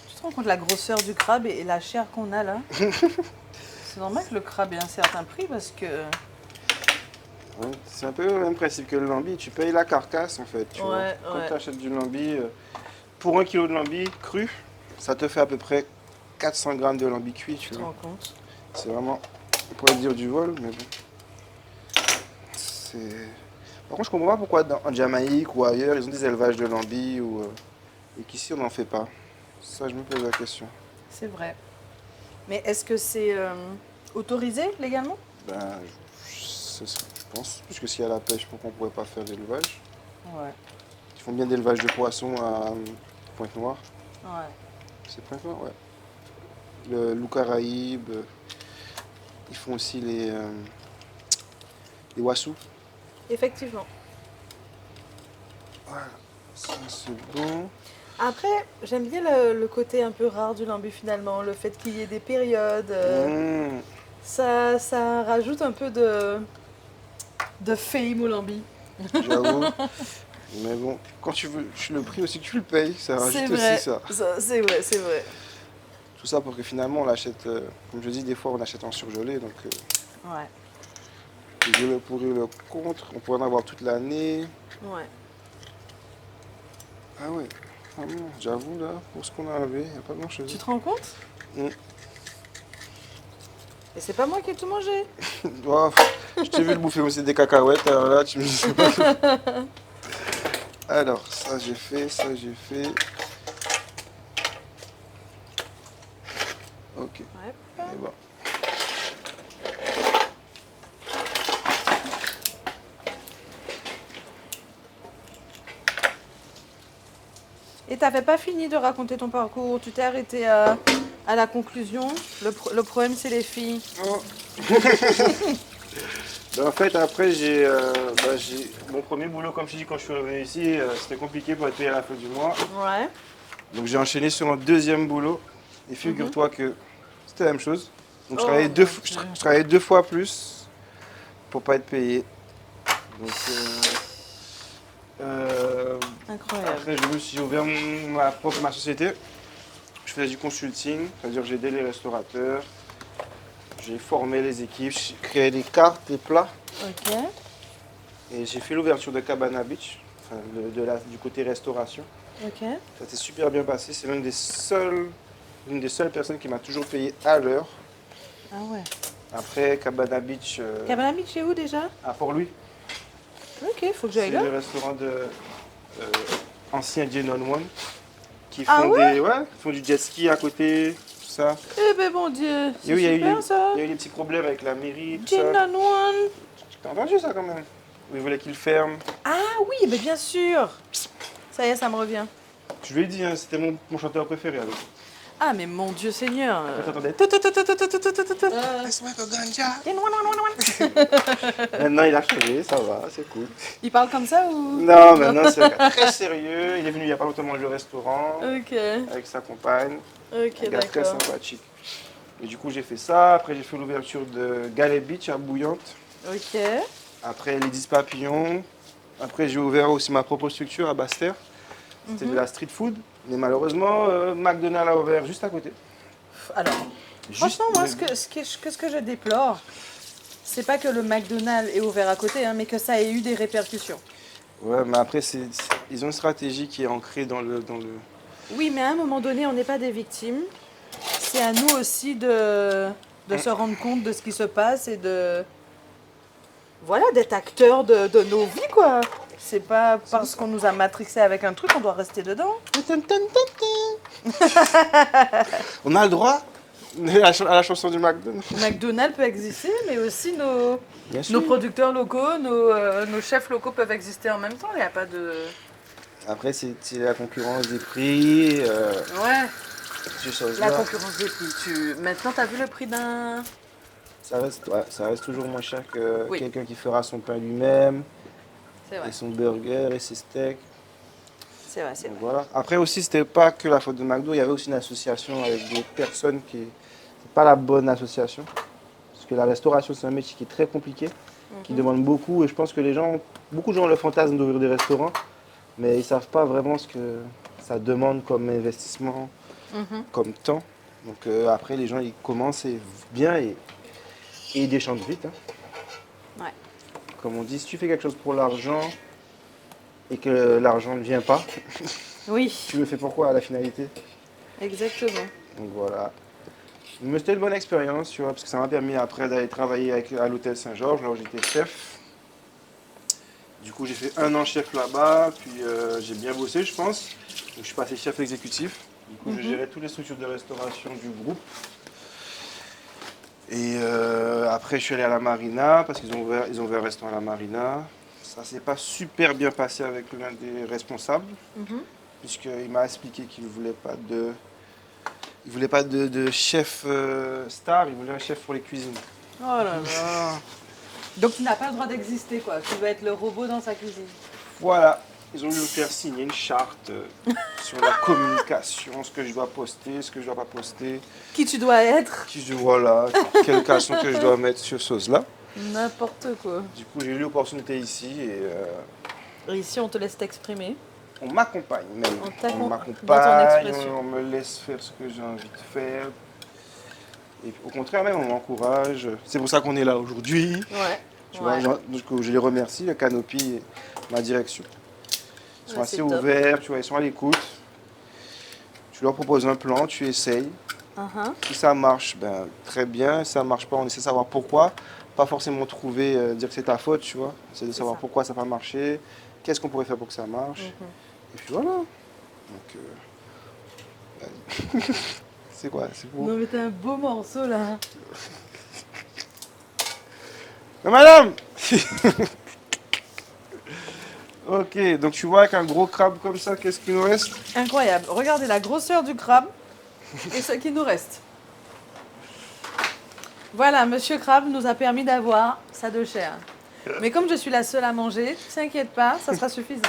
Tu te rends compte de la grosseur du crabe et la chair qu'on a là? C'est normal que le crabe ait un certain prix parce que... Ouais, c'est un peu le même principe que le lambi. Tu payes la carcasse en fait. Tu vois. Ouais, Quand ouais. tu achètes du lambi, pour 1 kilo de lambi cru, ça te fait à peu près 400 grammes de lambi cuit. Tu Tu te vois. rends compte? C'est vraiment, on pourrait dire du vol, mais bon. C'est... Par contre, je comprends pas pourquoi en Jamaïque ou ailleurs, ils ont des élevages de lambi et qu'ici, on n'en fait pas. Ça, je me pose la question. C'est vrai. Mais est-ce que c'est autorisé légalement? Ben, je pense, puisque s'il y a la pêche, pourquoi on ne pourrait pas faire d'élevage? Ouais, Ils font bien d'élevage de poissons à Pointe-Noire. ouais. C'est Pointe-Noire, ouais. Le loup Caraïbe. Ils font aussi les wassous. Effectivement. Voilà, ça c'est bon. Après, j'aime bien le côté un peu rare du lambi finalement, le fait qu'il y ait des périodes. Mmh, Ça rajoute un peu de fame au lambi. j'avoue. Mais bon, quand tu veux le prix aussi que tu le payes, ça C'est rajoute aussi vrai, ça. c'est vrai, c'est vrai. Tout ça pour que finalement on l'achète, comme je dis, des fois on achète en surgelé, donc Ouais, le pour et le contre, on pourrait en avoir toute l'année. ouais. Ah ouais, vraiment, j'avoue là, pour ce qu'on a enlevé, il n'y a pas grand Tu chose. te rends compte? Et c'est pas moi qui ai tout mangé. Je t'ai vu le bouffer aussi des cacahuètes, alors là tu me dis pas. Alors, ça j'ai fait, ça j'ai fait. Ok, Ouais. et bon. Et t'avais pas fini de raconter ton parcours, tu t'es arrêté à la conclusion. Le problème, c'est les filles. Oh. Ben, en fait, après, mon premier boulot, comme je dis, quand je suis revenu ici, c'était compliqué pour être payé à la fin du mois. Ouais. Donc j'ai enchaîné sur un deuxième boulot. Et figure-toi que c'était la même chose. Donc Oh, mon Dieu. je travaillais 2 fois plus pour pas être payé. Donc Incroyable. après, j'ai ouvert ma société. Je faisais du consulting, c'est-à-dire que j'ai aidé les restaurateurs. J'ai formé les équipes, j'ai créé des cartes, des plats. Ok. Et j'ai fait l'ouverture de Cabana Beach, enfin, du côté restauration. Ok. Ça s'est super bien passé. C'est l'une des seules personnes qui m'a toujours payé à l'heure. Ah ouais. Après, Cabana Beach, Cabana Beach, c'est où déjà? à Port-Louis, Ok, faut que c'est j'aille là. le restaurant de ancien Gin on One qui Ah font ouais? qui font du jet ski à côté, tout ça. Eh ben bon Dieu, Et c'est oui, super ça. il y a eu des petits problèmes avec la mairie, tout Gin ça. and One. T'as entendu ça quand même? Ils voulaient qu'il ferme. Ah oui, mais bien sûr. Ça y est, ça me revient. Je lui ai dit, hein, c'était mon chanteur préféré. Alors. Ah mais mon Dieu Seigneur. T'entendais? Laisse-moi que ganja. Gin One One One One. Maintenant, il a changé, ça va, c'est cool. Il parle comme ça ou? Non, maintenant, c'est un gars très sérieux. Il est venu il n'y a pas longtemps manger au restaurant Ok, avec sa compagne. ok, Un gars très d'accord. sympathique. Et du coup, j'ai fait ça. Après, j'ai fait l'ouverture de Galet Beach à Bouillante. Ok. Après, les 10 papillons. Après, j'ai ouvert aussi ma propre structure à Basse-Terre. C'était de la street food. Mais malheureusement, McDonald's a ouvert juste à côté. Alors, Juste- franchement, moi, ce que je déplore, c'est pas que le McDonald's est ouvert à côté, hein, mais que ça ait eu des répercussions. Ouais, mais après, ils ont une stratégie qui est ancrée dans le... Oui, mais à un moment donné, on n'est pas des victimes. C'est à nous aussi de se rendre compte de ce qui se passe et de... Voilà, d'être acteurs de nos vies, quoi. C'est pas parce qu'on nous a matrixé avec un truc qu'on doit rester dedans. On a le droit à la chanson du McDonald's. McDonald's peut exister, mais aussi Bien nos producteurs locaux, nos chefs locaux peuvent exister en même temps. Il n'y a pas de... Après, c'est la concurrence des prix. Ouais, Ces choses la concurrence des prix. Maintenant, tu as vu le prix d'un... ça reste toujours moins cher que Oui. quelqu'un qui fera son pain lui-même, C'est vrai, et son burger et ses steaks. c'est vrai, c'est Donc vrai. voilà. Après aussi, c'était pas que la faute de McDo, il y avait aussi une association avec des personnes qui... C'est pas la bonne association. Parce que la restauration, c'est un métier qui est très compliqué, qui demande beaucoup. Et je pense que beaucoup de gens ont le fantasme d'ouvrir des restaurants, mais ils savent pas vraiment ce que ça demande comme investissement, comme temps. Donc après, les gens, ils commencent bien et ils déchantent vite. Hein. Ouais. Comme on dit, si tu fais quelque chose pour l'argent et que l'argent ne vient pas, Oui, tu le fais pourquoi à la finalité? exactement. Donc voilà. Mais c'était une bonne expérience, tu vois, parce que ça m'a permis après d'aller travailler à l'hôtel Saint-Georges, là où j'étais chef. Du coup, j'ai fait 1 an chef là-bas, puis j'ai bien bossé, je pense. Donc, je suis passé chef exécutif. Du coup, je gérais toutes les structures de restauration du groupe. Et après, je suis allé à la Marina, parce ils ont ouvert un restaurant à la Marina. Ça s'est pas super bien passé avec l'un des responsables, puisqu'il m'a expliqué qu'il ne voulait pas de chef star, il voulait un chef pour les cuisines. Oh là là. Donc tu n'as pas le droit d'exister, quoi. Tu dois être le robot dans sa cuisine. Voilà, ils ont dû me faire signer une charte sur la communication, ce que je dois poster, ce que je dois pas poster. Qui tu dois être? Voilà, quelle caleçon que je dois mettre sur ce sauce-là. N'importe quoi. Du coup, j'ai eu l'opportunité ici et Et ici, on te laisse t'exprimer. on m'accompagne même. On On t'accompagne dans ton m'accompagne, expression. on me laisse faire ce que j'ai envie de faire. Et au contraire, même, on m'encourage. C'est pour ça qu'on est là aujourd'hui. Ouais. Tu vois, donc, je les remercie, le Canopy et ma direction. Ils sont Ouais, assez c'est top. ouverts, tu vois, ils sont à l'écoute. Tu leur proposes un plan, tu essayes. Si ça marche, ben, très bien. Si ça ne marche pas, on essaie de savoir pourquoi. Pas forcément trouver, dire que c'est ta faute, tu vois. C'est de savoir ça. pourquoi ça n'a pas marché, qu'est-ce qu'on pourrait faire pour que ça marche. Et puis voilà. Donc, vas-y. C'est quoi? C'est pour... Non mais t'as un beau morceau là. Mais madame Ok, donc tu vois, avec un gros crabe comme ça, qu'est-ce qu'il nous reste? Incroyable. Regardez la grosseur du crabe et ce qui nous reste. Voilà, Monsieur Crabe nous a permis d'avoir sa deux chair. Mais comme je suis la seule à manger, t'inquiète pas, ça sera suffisant.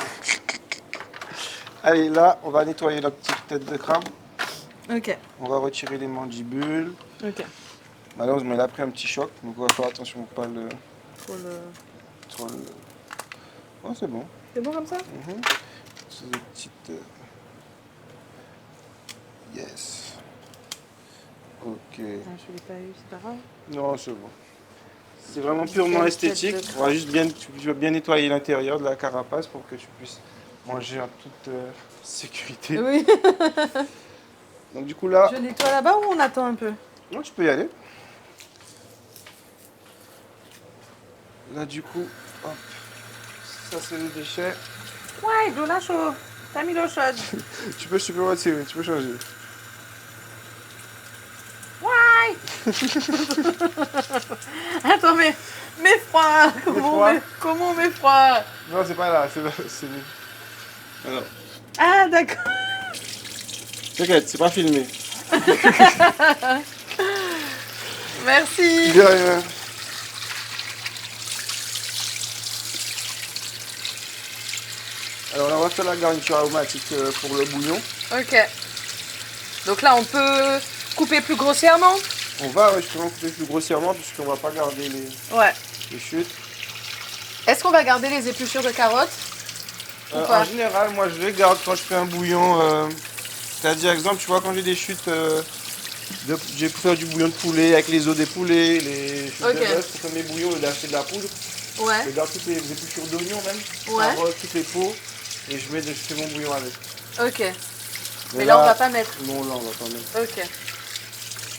Allez, là, on va nettoyer la petite tête de crabe. Ok. On va retirer les mandibules. Ok. Malheureusement, il a pris un petit choc, donc on va faire attention pour pas le... Pour le... trop le- Oh, c'est bon. C'est bon comme ça? C'est des petites... Yes. Ok. Ah, je l'ai pas eu, c'est pas grave. Non, c'est bon. C'est vraiment purement Quelle esthétique. tête de On va juste bien, tu vas bien nettoyer l'intérieur de la carapace pour que tu puisses manger en toute sécurité. Oui. Donc du coup là, Je nettoie là-bas ou on attend un peu? non, tu peux y aller. Là du coup, hop, ça c'est le déchet. Ouais, de la chaud. T'as mis l'eau chaude. Tu peux retirer, tu peux changer. Ouais. Attends, mais froid. froid Comment on met froid? Non, c'est pas là, c'est là. Alors, Ah, d'accord. t'inquiète, c'est pas filmé. Merci. De rien. Alors là, on va faire la garniture aromatique pour le bouillon. Ok. Donc là, on peut couper plus grossièrement? On va justement couper plus grossièrement puisqu'on va pas garder Ouais. les chutes. Est-ce qu'on va garder les épluchures de carottes? Ou pas? En général, moi je les garde quand je fais un bouillon. C'est-à-dire, exemple, tu vois, quand j'ai des chutes, j'ai pu faire du bouillon de poulet avec les os des poulets, les chutes de bœuf, pour faire mes bouillons, au lieu d'acheter de la poudre. Ouais. Je garde toutes les épluchures d'oignons même, Ouais. carottes, toutes les peaux, et je fais mon bouillon avec. Ok. Mais là, on va pas mettre. Non, là, on va pas mettre. Ok.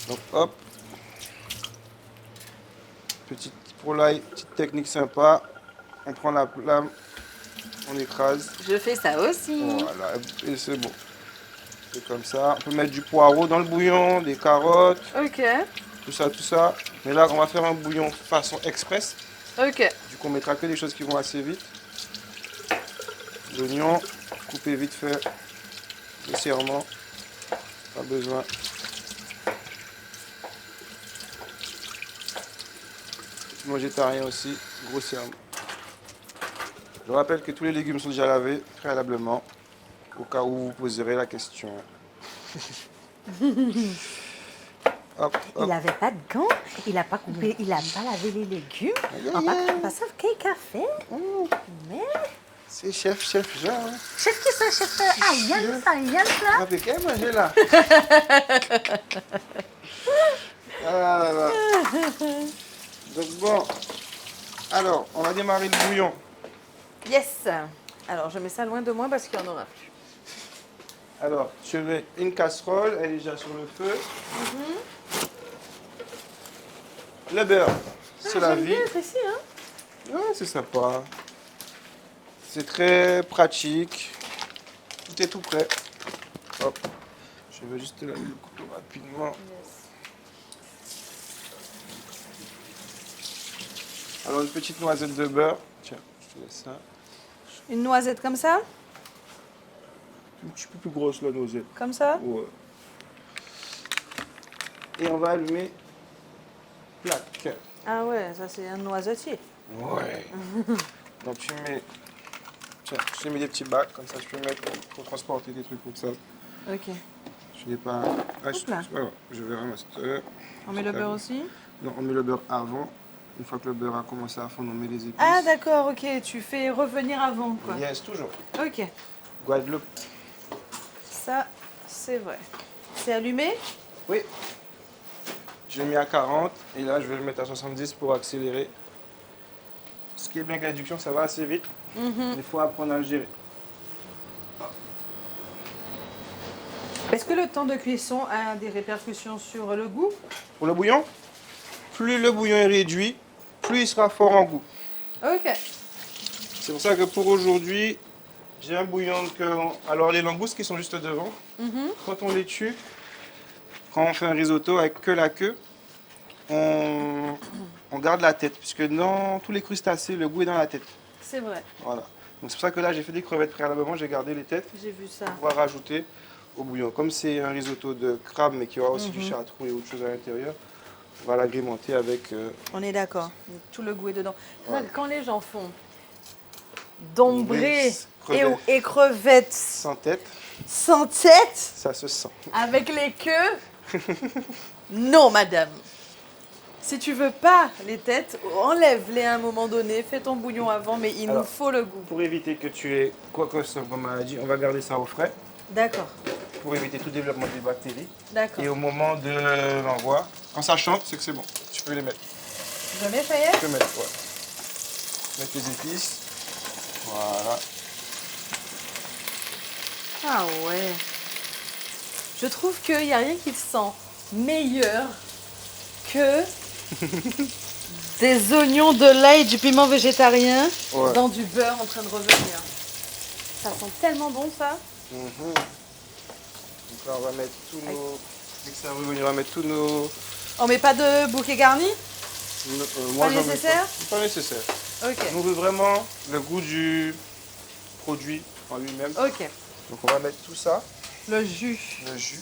Donc, hop. Pour l'ail, petite technique sympa. On prend la lame, on écrase. Je fais ça aussi. Voilà, et c'est bon. C'est comme ça. On peut mettre du poireau dans le bouillon, des carottes, Ok. tout ça. Mais là, on va faire un bouillon façon express. Ok. Du coup, on mettra que des choses qui vont assez vite. L'oignon, coupé vite fait, grossièrement. Pas besoin. Végétarien aussi, grossièrement. Je rappelle que tous les légumes sont déjà lavés préalablement, au cas où vous poserez la question. Hop, Il hop. n'avait pas de gants, il n'a pas coupé, il n'a pas lavé les légumes. On va pas ça qu'est café. Mais C'est chef Jean. Hein. chef qui ça, chef Alliance là. Avec qu'elle manger là. Ah là là. Donc bon, alors on va démarrer le bouillon. Yes. Alors, je mets ça loin de moi parce qu'il n'y en aura plus. Alors, je mets une casserole, elle est déjà sur le feu. Le beurre, c'est la J'aime vie. bien être ici, hein. Ouais, c'est sympa. C'est très pratique. Tout est tout prêt. Hop. Je vais juste laver le couteau rapidement. Alors une petite noisette de beurre. Tiens, je te laisse ça. Une noisette comme ça? Un petit peu plus grosse la noisette. Comme ça? Ouais. Et on va allumer plaque. Ah ouais, ça c'est un noisetier. Ouais. Donc tu mets. Tiens, je t'ai mis des petits bacs, comme ça je peux mettre pour transporter des trucs comme ça. Ok. Je n'ai pas. Ah, Hop là. je vais ramasser. On met le beurre aussi? Non, on met le beurre avant. Une fois que le beurre a commencé à fondre, on met les épices. Ah d'accord, ok. Tu fais revenir avant quoi. Yes, toujours. Ok. Guadeloupe. Ça, c'est vrai. C'est allumé? Oui. Je l'ai mis à 40 et là je vais le mettre à 70 pour accélérer. Ce qui est bien avec l'induction, ça va assez vite. Il faut apprendre à le gérer. Est-ce que le temps de cuisson a des répercussions sur le goût? Pour le bouillon, plus le bouillon est réduit, plus il sera fort en goût. Ok. C'est pour ça que pour aujourd'hui, j'ai un bouillon que... Alors les langoustes qui sont juste devant, quand on les tue, quand on fait un risotto avec que la queue, on garde la tête, puisque dans tous les crustacés, le goût est dans la tête. C'est vrai. Voilà. Donc c'est pour ça que là, j'ai fait des crevettes préalablement, j'ai gardé les têtes J'ai vu ça. pour pouvoir rajouter au bouillon. Comme c'est un risotto de crabe, mais qui aura aussi du chartreux et autre chose à l'intérieur, on va l'agrémenter avec... On est d'accord. Tout le goût est dedans. Voilà. Quand les gens font dombré Crevettes. et crevettes sans tête, sans tête, ça se sent. avec les queues, non madame. Si tu veux pas les têtes, enlève-les à un moment donné, fais ton bouillon avant, mais il nous Alors, faut le goût. Pour éviter que tu aies quoi que ce soit comme maladie, on va garder ça au frais D'accord, pour éviter tout développement des bactéries. d'accord. Et au moment de l'envoi, quand ça chante, c'est que c'est bon. Tu peux les mettre. Je mets, ça y est? Tu peux mettre, ouais. Mettre les épices. Voilà. Ah ouais. Je trouve qu'il n'y a rien qui sent meilleur que des oignons, de l'ail, du piment végétarien Ouais. dans du beurre en train de revenir. Ça sent tellement bon ça. Donc là, on va mettre tous nos... Dès que ça revient, on va mettre tous nos... On met pas de bouquet garni? moi, Pas j'en mets nécessaire? Pas nécessaire. Ok, On veut vraiment le goût du produit en lui-même. ok. Donc on va mettre tout ça, Le jus. le jus,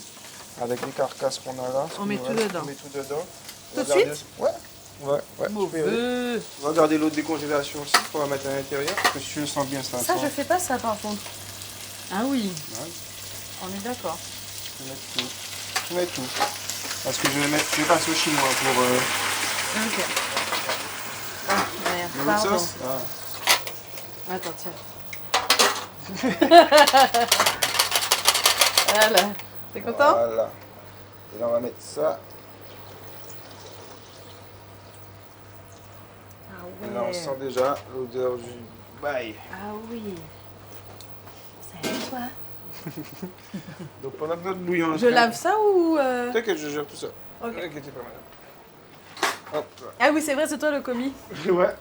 avec les carcasses qu'on a là. ce On qui met nous tout reste, dedans. On met tout dedans. Tout On de va garder- suite? Ouais. Ouais, tu peux y aller. Mauvais. On va garder l'eau de décongélation aussi pour la mettre à l'intérieur. Parce que si tu le sens bien, ça Ça, sent. je fais pas ça par contre. Ah oui, Ouais, on est d'accord. tu peux mettre tout. Tu mets tout. Parce que je vais passer au chinois pour... Ok. Ah, merde, dans l'autre pardon. sauce. Ah. Attends, tiens. Voilà. T'es content? Voilà. Et là, on va mettre ça. Ah Et là, on sent déjà l'odeur du bail. Ah oui. Salut toi. Donc pendant que notre bouillon... Je lave ça ou... T'inquiète, je gère tout ça. Ok. T'inquiète pas, madame. Hop là. Ah oui, c'est vrai, c'est toi le commis. Ouais.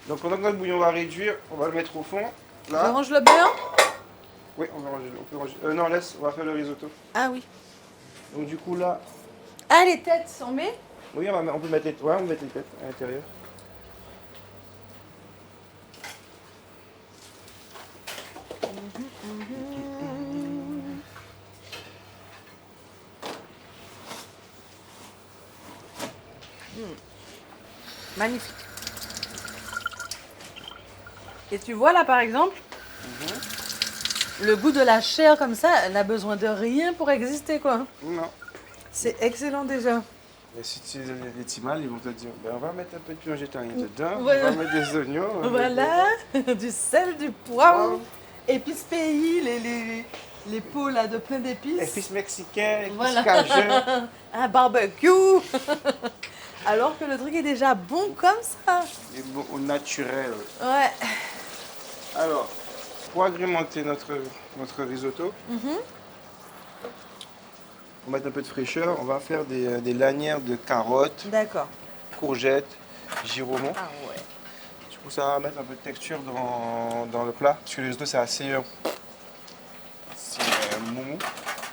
Donc pendant que notre bouillon va réduire, on va le mettre au fond. Je Là. range le beurre? Oui, on va ranger. On peut ranger. Non, laisse, on va faire le risotto. Ah oui. Donc du coup là, Ah, les têtes, on met? oui, on peut mettre les, ouais, on peut mettre les têtes à l'intérieur. Magnifique. Et tu vois là par exemple, le goût de la chair comme ça, elle n'a besoin de rien pour exister quoi. Non. C'est excellent déjà. Mais si tu les petits mâles, ils vont te dire, ben, on va mettre un peu de piment végétarien dedans, Voilà. on va mettre des oignons. on va Voilà, du sel, du poivre, Wow. épices pays, les pots là de plein mettre des d'épices. épices mexicains, épices Voilà. cajun. Un barbecue. Alors que le truc est déjà bon comme ça. Et bon, au naturel. Ouais. Alors, pour agrémenter notre risotto, pour mettre un peu de fraîcheur, on va faire des lanières de carottes, D'accord. courgettes, giromont. Ah ouais. Tu pour ça mettre un peu de texture dans le plat. Parce que le risotto, c'est assez mou.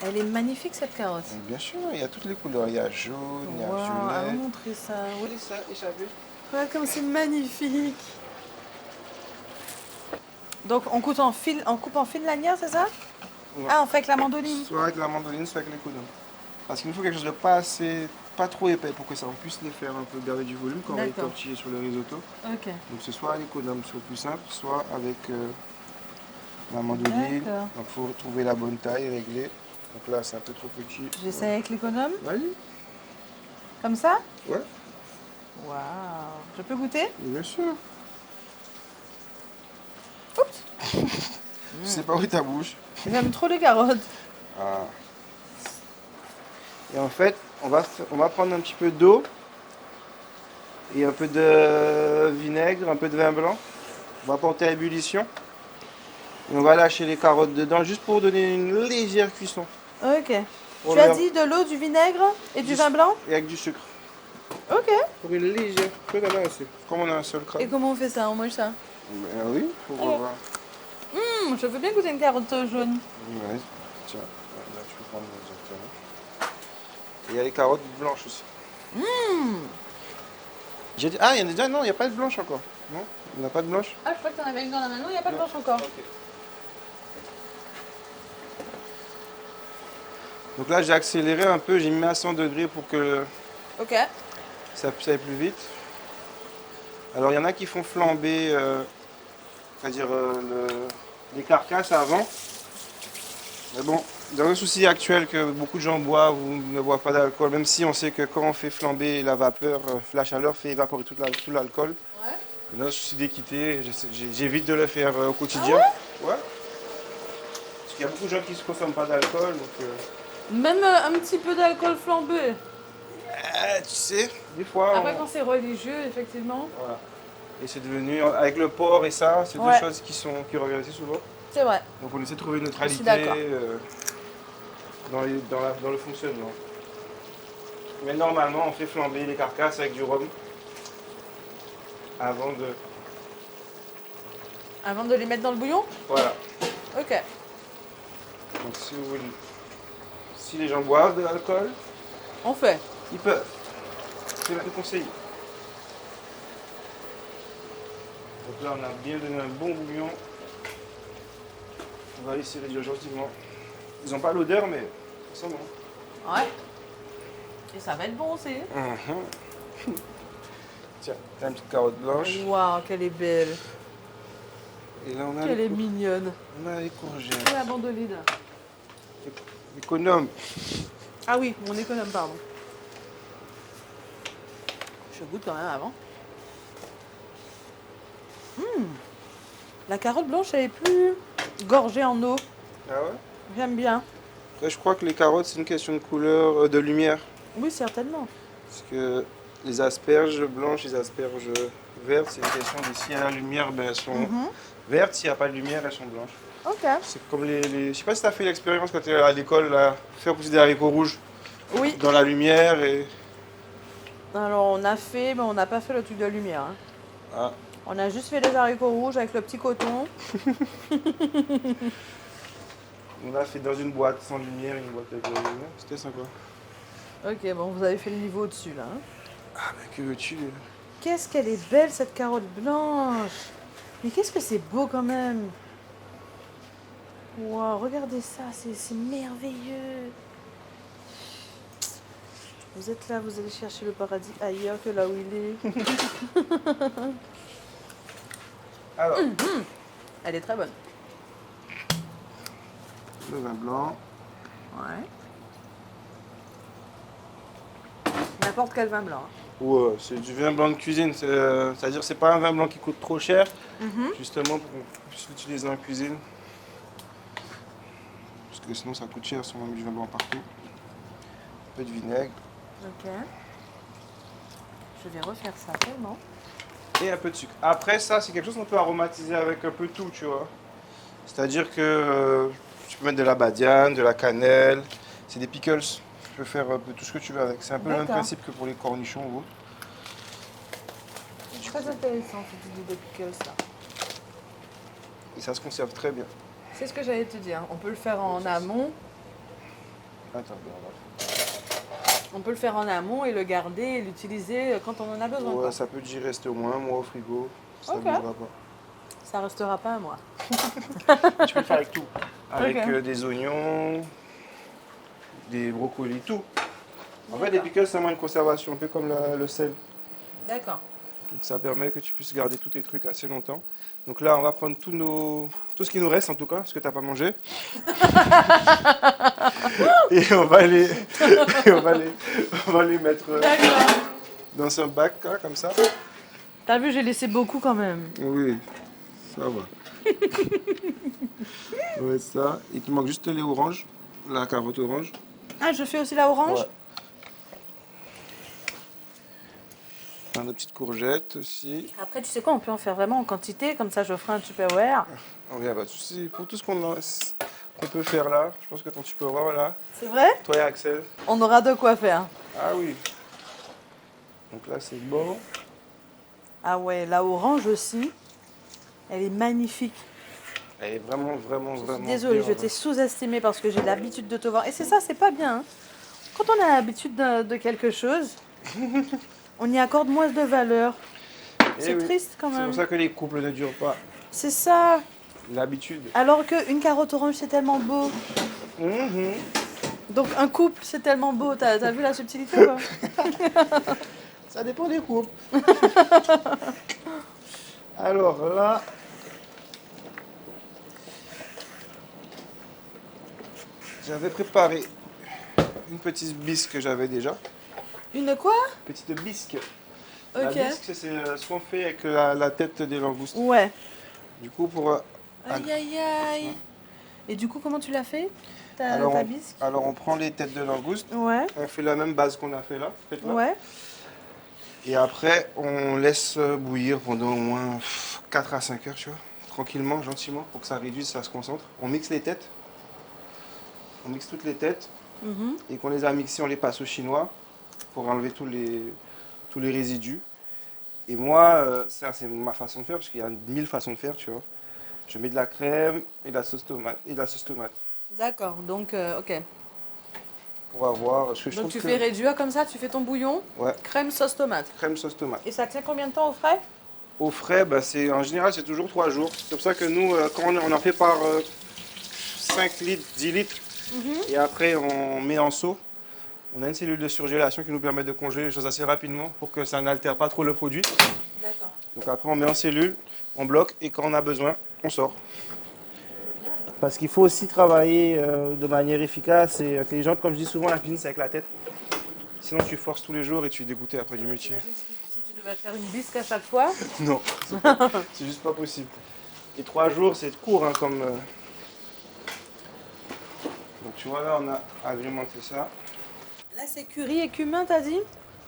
Elle est magnifique cette carotte. Donc, bien sûr, il y a toutes les couleurs. Il y a jaune, il y a Wow, violet. montrer ça. Regardez ça, échappé. Regarde comme c'est magnifique. Donc on coupe en fil lanière, c'est ça? Ouais. Ah, on fait avec la mandoline. Soit avec la mandoline, soit avec les coudes. Parce qu'il nous faut quelque chose de pas trop épais pour que ça on puisse les faire un peu garder du volume quand on va les D'accord. tortiller sur le risotto. Ok. Donc c'est soit avec l'économe, soit plus simple, soit avec la mandoline. D'accord. Donc il faut trouver la bonne taille, régler. Donc là c'est un peu trop petit. J'essaie avec l'économe. Vas-y. Comme ça? Ouais, Waouh. Je peux goûter? bien sûr. Oups. Je sais pas où est ta bouche. J'aime trop les carottes. Ah. Et en fait, on va prendre un petit peu d'eau et un peu de vinaigre, un peu de vin blanc. On va porter à ébullition. Et on va lâcher les carottes dedans juste pour donner une légère cuisson. Ok. Pour Tu as leur- dit de l'eau, du vinaigre et du vin blanc? Et avec du sucre. Ok. Pour une légère. Comme on a un seul Et crâne. comment on fait ça? On mange ça? Ben oui, pour voir. Je veux bien goûter une carotte jaune. Ouais, tiens, là tu peux prendre directement. Et il y a les carottes blanches aussi. J'ai dit, ah, il y en a déjà, non, il n'y a pas de blanche encore. Non, il n'y en a pas de blanche. Ah, je crois que tu en avais une dans la main. Non, il n'y a pas de blanche encore. Ok. Donc là, j'ai accéléré un peu, j'ai mis à 100 degrés pour que Ok. ça puisse aller plus vite. Alors, il y en a qui font flamber, c'est-à-dire les carcasses avant. Mais bon, dans le souci actuel que beaucoup de gens boivent ou ne boivent pas d'alcool, même si on sait que quand on fait flamber la vapeur, la chaleur fait évaporer tout l'alcool. Ouais. Dans le souci d'équité, j'évite de le faire au quotidien. Ouais. Parce qu'il y a beaucoup de gens qui ne consomment pas d'alcool. Donc, Même un petit peu d'alcool flambé. tu sais, des fois. Après, quand c'est religieux, effectivement. Voilà. Et c'est devenu, avec le porc et ça, c'est Ouais. deux choses qui reviennent assez souvent. C'est vrai. Donc on essaie de trouver une neutralité d'accord. dans le fonctionnement. Mais normalement, on fait flamber les carcasses avec du rhum avant de... Avant de les mettre dans le bouillon? Voilà. Ok. Donc si les gens boivent de l'alcool, On fait. ils peuvent. C'est le conseiller. Donc là, on a bien donné un bon bouillon. On va laisser réduire gentiment. Ils n'ont pas l'odeur, mais ça sent bon. Ouais. Et ça va être bon aussi. Tiens, t'as une petite carotte blanche. Waouh, qu'elle est belle. Et là, on a, Qu'elle les, est mignonne. on a les courgettes. Et la mandoline. Économe. Ah oui, mon économe, pardon. Je goûte quand même avant. La carotte blanche, elle est plus gorgée en eau. Ah ouais? J'aime bien. Après, je crois que les carottes, c'est une question de couleur, de lumière. Oui, certainement. Parce que les asperges blanches, les asperges vertes, c'est une question de si y a la lumière, ben, elles sont vertes. S'il n'y a pas de lumière, elles sont blanches. Ok. C'est comme les... Je sais pas si tu as fait l'expérience quand tu es à l'école, là, faire pousser des haricots rouges Oui. dans la lumière et... Alors, on a fait, mais on n'a pas fait le truc de lumière. Hein. Ah. On a juste fait les haricots rouges avec le petit coton. On a fait dans une boîte sans lumière, une boîte avec la lumière. C'était sympa. Ok, bon, vous avez fait le niveau au-dessus, là. Hein. Ah, mais que veux-tu? Qu'est-ce qu'elle est belle, cette carotte blanche. Mais qu'est-ce que c'est beau, quand même. Waouh, regardez ça, c'est merveilleux. Vous êtes là, vous allez chercher le paradis ailleurs que là où il est. Alors, Elle est très bonne. le vin blanc. Ouais. N'importe quel vin blanc. Hein. Ouais, c'est du vin blanc de cuisine. C'est-à-dire que c'est pas un vin blanc qui coûte trop cher, justement pour qu'on puisse l'utiliser en cuisine. Parce que sinon ça coûte cher si on met du vin blanc partout. Un peu de vinaigre Ok. Je vais refaire ça tellement. et un peu de sucre. Après ça, c'est quelque chose qu'on peut aromatiser avec un peu tout, tu vois. C'est-à-dire que tu peux mettre de la badiane, de la cannelle, c'est des pickles. Tu peux faire un peu tout ce que tu veux avec. C'est un peu le même D'accord. principe que pour les cornichons ou autre. Très intéressant cette idée de pickles là. Et ça se conserve très bien. C'est ce que j'allais te dire. On peut le faire en amont. Attends, On peut le faire en amont et le garder et l'utiliser quand on en a besoin. ouais, quoi. ça peut y rester au moins un mois au frigo. Ça ne Ok. bougera pas. Ça restera pas à moi. Tu peux le faire avec tout. Avec Ok. des oignons, des brocolis, tout. En fait, les D'accord. pickles, c'est un moyen de conservation, un peu comme le sel. D'accord. Donc ça permet que tu puisses garder tous tes trucs assez longtemps. Donc là, on va prendre tout ce qui nous reste en tout cas, ce que tu n'as pas mangé. Et on va les, on va les mettre D'accord. dans un bac hein, comme ça. T'as vu, j'ai laissé beaucoup quand même. Oui, ça va. On va mettre ça. Il te manque juste les oranges, la carotte orange. Ah, je fais aussi la orange. Ouais. Nos petites courgettes aussi. Après, tu sais quoi, on peut en faire vraiment en quantité, comme ça je ferai un Tupperware. On vient pas de soucis. Pour tout ce qu'on peut faire là, je pense que ton tu peux voir là. C'est vrai? Toi et Axel. On aura de quoi faire. Ah oui. Donc là c'est bon. Ah ouais, la orange aussi, elle est magnifique. Elle est vraiment, vraiment, Je suis vraiment. désolée, bien, je t'ai sous-estimé parce que j'ai l'habitude de te voir. Et c'est ça, c'est pas bien. Hein. Quand on a l'habitude de quelque chose, on y accorde moins de valeur. Eh C'est oui. triste quand C'est même. pour ça que les couples ne durent pas. C'est ça. L'habitude. Alors qu'une carotte orange, c'est tellement beau. Mhm. Donc un couple, c'est tellement beau. T'as vu la subtilité ou pas? Ça dépend des couples. Alors là. J'avais préparé une petite bisque que j'avais déjà. Une quoi? Petite bisque. La Ok. bisque, c'est ce qu'on fait avec la tête des langoustes. Ouais. Du coup, pour. Aïe aïe aïe. Et du coup, comment tu l'as fait? alors, Ta on, bisque? alors, on prend les têtes de langoustes. Ouais. On fait la même base qu'on a fait là. Faites-la. Ouais. Et après, on laisse bouillir pendant au moins 4 à 5 heures, tu vois. Tranquillement, gentiment, pour que ça réduise, ça se concentre. On mixe les têtes. On mixe toutes les têtes. Mhm. Et qu'on les a mixées, on les passe au chinois pour enlever tous les résidus. Et moi, ça c'est ma façon de faire, parce qu'il y a 1000 façons de faire, tu vois. Je mets de la crème et de la sauce tomate. D'accord. Donc, ok. On va voir. Ce que je Donc trouve tu que- fais réduire comme ça, tu fais ton bouillon, Ouais, crème sauce tomate. crème sauce tomate. Et ça tient combien de temps au frais? Au frais, bah, en général, c'est toujours 3 jours. C'est pour ça que nous, quand on en fait par 5 litres, 10 litres, et après on met en seau, on a une cellule de surgélation qui nous permet de congeler les choses assez rapidement pour que ça n'altère pas trop le produit. D'accord. Donc après, on met en cellule, on bloque, et quand on a besoin, on sort. Parce qu'il faut aussi travailler de manière efficace et intelligente. Comme je dis souvent, la cuisine, c'est avec la tête. Sinon, tu forces tous les jours et tu es dégoûté après du métier. Si tu devais faire une bisque à chaque fois. Non, c'est juste pas possible. Et 3 jours, c'est court hein, comme. Donc tu vois, là, on a agrémenté ça. Là c'est curry et cumin, t'as dit?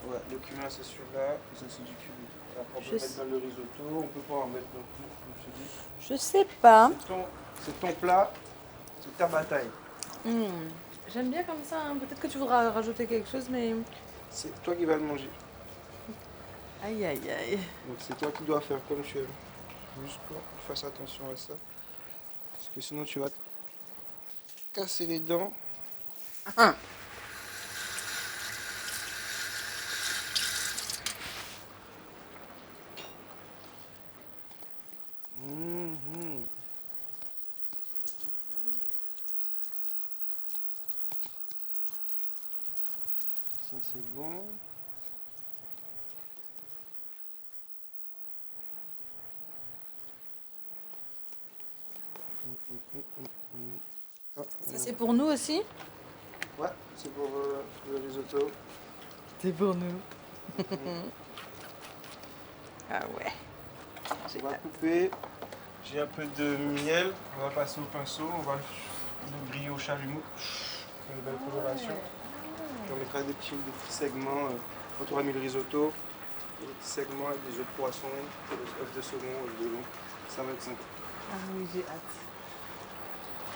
Ouais, le cumin, c'est celui-là, et ça, c'est du curry. Après, on peut Je mettre sais. dans le risotto, on peut pas en mettre non plus, comme je te dis. Je sais pas. C'est ton plat, c'est ta bataille. J'aime bien comme ça. Hein. Peut-être que tu voudras rajouter quelque chose, mais. C'est toi qui vas le manger. Aïe aïe aïe. Donc c'est toi qui dois faire comme tu aimes. Juste que tu fasses attention à ça. Parce que sinon tu vas te casser les dents. Ah. Mhm. Ça c'est bon. Ah, Ça c'est pour nous aussi? ouais, c'est pour le risotto. C'est pour nous. Ah ouais. On va couper. J'ai un peu de miel. On va passer au pinceau. On va le griller au chalumeau. Une belle coloration. Puis on mettra des petits segments quand on aura mis le risotto. Des petits segments avec des œufs de poisson, des œufs de saumon, œufs de lion. Ça va être sympa. Ah oui, j'ai hâte.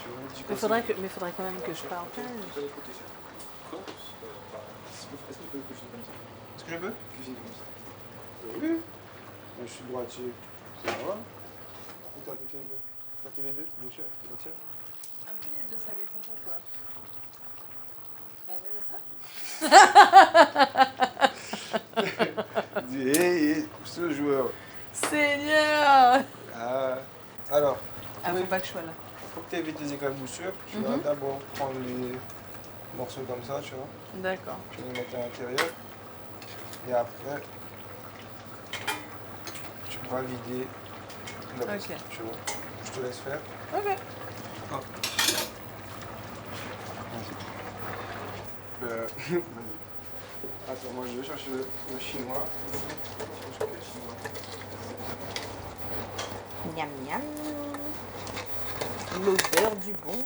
Tu vois, du Mais coup, faudrait quand même que je partage. Est-ce que je peux cuisiner comme ça? Oui. Je suis droitier. Ça va? Ou t'as attaqué les deux, bien sûr, droitier? Un peu les deux, ça dépend pourquoi. Dis, hé, ce joueur. Seigneur! Ah, alors, Faut pas que je sois là. pour que tu évites les éclaboussures, tu vas d'abord prendre les morceaux comme ça, tu vois. D'accord. Tu vas les mettre à l'intérieur. Et après, tu vas vider la Ok. piste, tu vois. Je te laisse faire. Ok. Vas-y. Vas-y. Attends, moi je vais chercher le chinois. Je vais chercher le chinois. Miam miam. L'odeur du bon.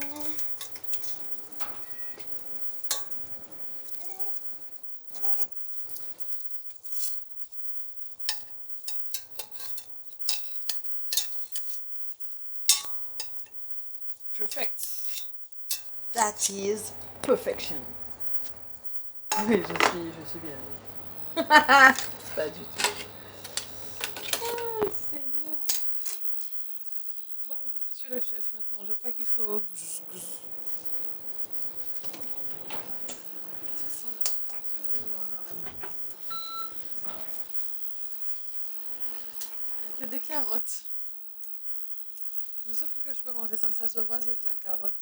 Perfect. That is perfection. Oui, je suis bien. Pas du tout. Oh, Seigneur. Bon, vous, monsieur le chef, maintenant, je crois qu'il faut... Il n'y a que des carottes. Le seul truc que je peux manger sans que ça se voit, c'est de la carotte.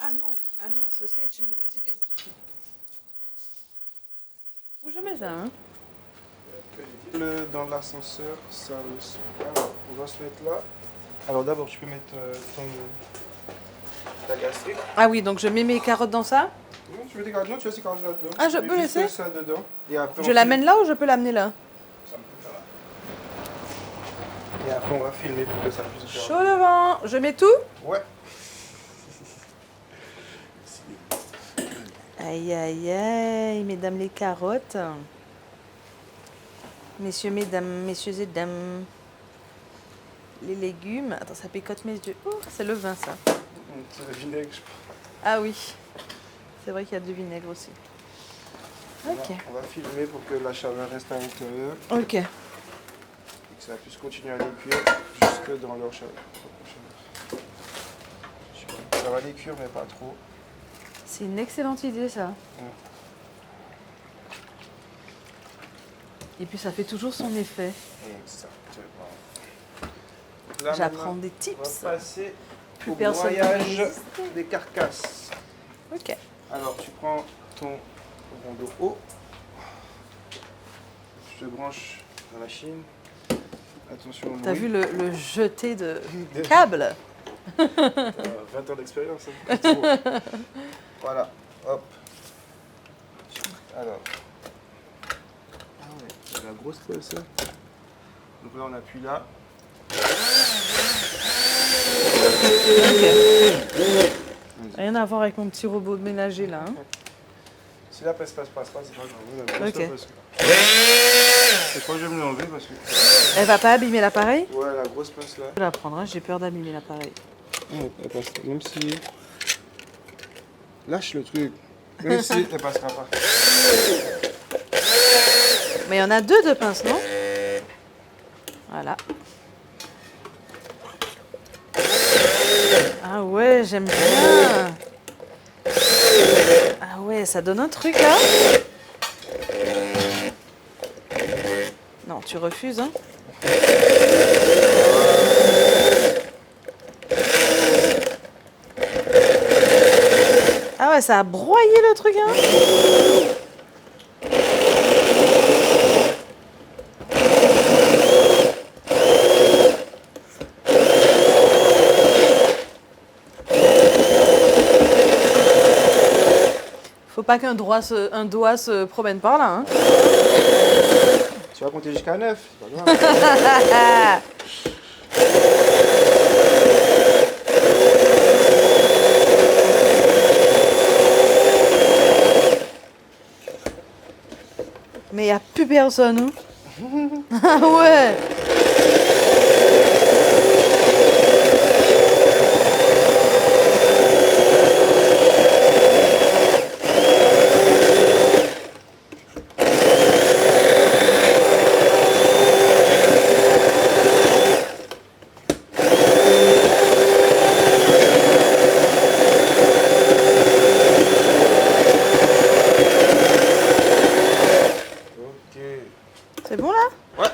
Ah non, ceci est une mauvaise idée. Où je mets ça, hein? Dans l'ascenseur, ça. Alors, on va se mettre là. Alors d'abord, tu peux mettre ta gastrique. Ah oui, donc je mets mes carottes dans ça? Non, tu veux tes carottes, non, tu laisses tes carottes là-dedans. Ah, je Tu peux mets juste laisser? ça dedans. Et après, Je l'amène là ou je peux l'amener là? Ça me peut faire là. Et après, on va filmer pour que ça puisse faire. Chaud devant. Je mets tout? Ouais. Aïe, aïe, aïe, mesdames les carottes. Messieurs, mesdames, messieurs et dames. Les légumes. Attends, ça picote mes yeux. Oh, c'est le vin, ça. C'est le vinaigre, je pense. Ah oui. C'est vrai qu'il y a du vinaigre aussi. Ok. On va filmer pour que la chaleur reste à l'intérieur. Ok. Et que ça puisse continuer à les cuire jusque dans leur chaleur. Ça va les cuire, mais pas trop. C'est une excellente idée, ça. Et puis ça fait toujours son effet. Exactement. Là, J'apprends maintenant, des on tips. va passer Plus au personne ne broyage résiste. des carcasses. Ok. Alors, tu prends ton rondeau haut. Je te branche la machine. Attention au T'as bruit. vu le jeté de câble? 20 ans d'expérience. Hein. Trop. Voilà, hop. Alors. Ah ouais, c'est la grosse pelle ça. Donc là on appuie là. Rien à voir avec mon petit robot de ménager là. Hein. Si la pince passe pas, c'est pas grave. La grosse Ok. pince. Je crois que je vais me l'enlever parce que. Elle va pas abîmer l'appareil? Ouais, la grosse pince là. Je vais la prendre, hein, j'ai peur d'abîmer l'appareil. Ouais, elle passe. Même si. Lâche le truc. Même si elle passera pas. Mais il y en a deux de pinces, non? Voilà. Ah ouais, j'aime bien. Ah ouais, ça donne un truc là. Non, tu refuses, hein? Ah ouais, ça a broyé le truc, hein? Faut pas qu'un doigt se promène par là, hein? Tu vas compter jusqu'à 9. C'est pas grave. Mais il a plus personne, hein? Ah ouais! C'est bon là? Ouais.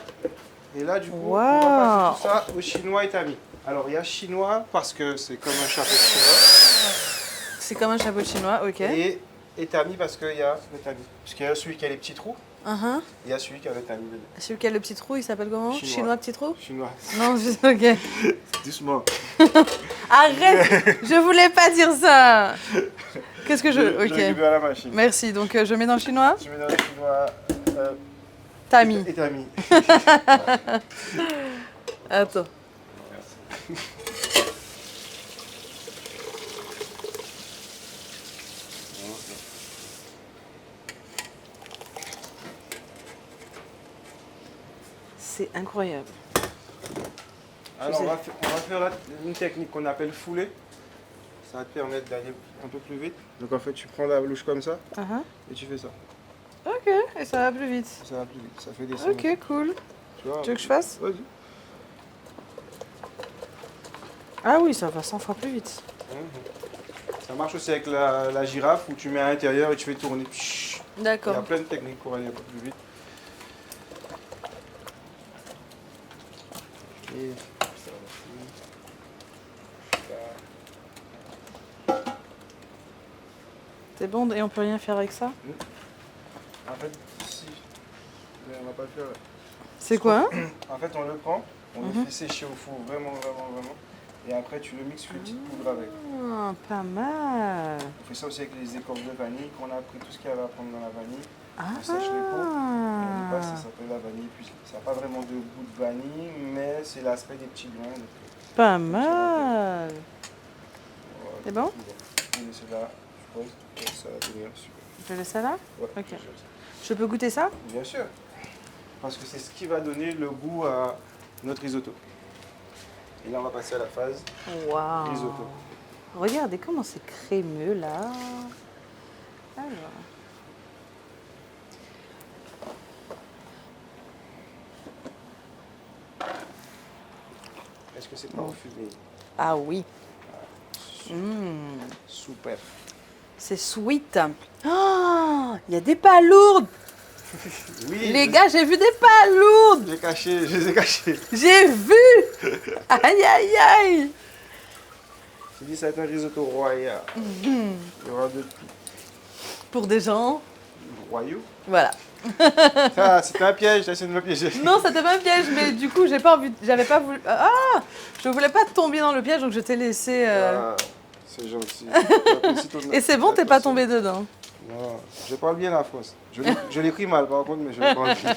Et là, du coup, on Wow. va passer tout ça au chinois établi. Alors, il y a chinois parce que c'est comme un chapeau chinois. C'est comme un chapeau chinois, ok. Et établi parce qu'il y a le tamis. Parce qu'il y a celui qui a les petits trous, Uh-huh. il y a celui qui a le tamis dedans. Celui qui a le petit trou, il s'appelle comment? Chinois. Petit trou? Chinois. Non, ok. Doucement. Arrête! Je voulais pas dire ça! Qu'est-ce que je. Je Ok. récupère la machine. Merci. Donc je mets dans le chinois? Tu mets dans le chinois. Tami. Et tamis. Attends. Merci. C'est incroyable. Alors, on va faire une technique qu'on appelle foulée. Ça va te permettre d'aller un peu plus vite. Donc, en fait, tu prends la louche comme ça Uh-huh. et tu fais ça. Ok, et ça va plus vite. Ça va plus vite. Ça fait des sons. Ok, cool. Tu vois, Tu veux que je fasse? Vas-y. Ah oui, ça va 100 fois plus vite. Ça marche aussi avec la girafe où tu mets à l'intérieur et tu fais tourner. Il y a D'accord. plein de techniques pour aller un peu plus vite. Et ça aussi. C'est bon et on peut rien faire avec ça? En fait, si. Mais on va pas le faire. C'est quoi? En fait, on le prend, on Mhm. le fait sécher au four, vraiment. Et après, tu le mixes, tu fais une petite poudre avec. Ah, pas mal. On fait ça aussi avec les écorces de vanille, qu'on a pris tout ce qu'il y avait à prendre dans la vanille. Ah. On sèche les pots. On passe, ça s'appelle la vanille. Puis ça n'a pas vraiment de goût de vanille, mais c'est l'aspect des petits grains. Donc, Pas mal. voilà. C'est bon? On laisse là, je pose, et ça va devenir super. Je laisse ça là? Ouais, Ok. je laisse ça. Je peux goûter ça? Bien sûr. Parce que c'est ce qui va donner le goût à notre risotto. Et là, on va passer à la phase Waouh. risotto. Regardez comment c'est crémeux là. Alors. Est-ce que c'est pas enfumé? Ah oui. Super. C'est sweet. Ah, il y a des palourdes. Oui, Les gars, j'ai vu des palourdes. je les ai cachés. J'ai vu. Aïe, aïe, aïe. J'ai dit ça va être un risotto royal. Il y aura de tout. Pour des gens. Royaux. Voilà. Ça, c'était un piège, t'as essayé de me piéger. Non, c'était pas un piège, mais du coup, j'avais pas voulu. Ah, je voulais pas tomber dans le piège, donc je t'ai laissé. Ah, c'est gentil. Et c'est bon, t'es pas tombé dedans. Non, je parle bien la France. Je l'ai pris mal par contre, mais je le parle bien.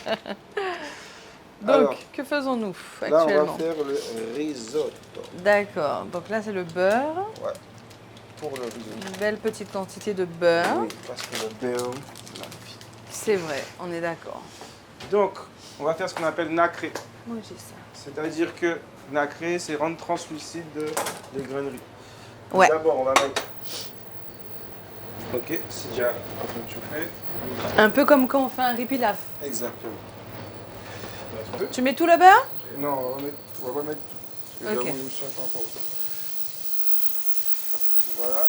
Donc, Alors, que faisons-nous là, on actuellement? va faire le risotto. D'accord. Donc là, c'est le beurre. Ouais, pour le risotto. Une belle petite quantité de beurre. Oui, parce que le beurre, c'est magnifique. C'est vrai, on est d'accord. Donc, on va faire ce qu'on appelle nacré. Moi, j'ai ça. C'est-à-dire que nacré, c'est rendre translucide les grains de riz. Ouais. D'abord, on va mettre. Ok, c'est déjà en train de chauffer. Un peu comme quand on fait un riz pilaf. Exactement. Un peu. Tu mets tout le beurre? Non, on va pas mettre tout. Parce que Ok. j'avoue, je me suis un peu emporté. Voilà.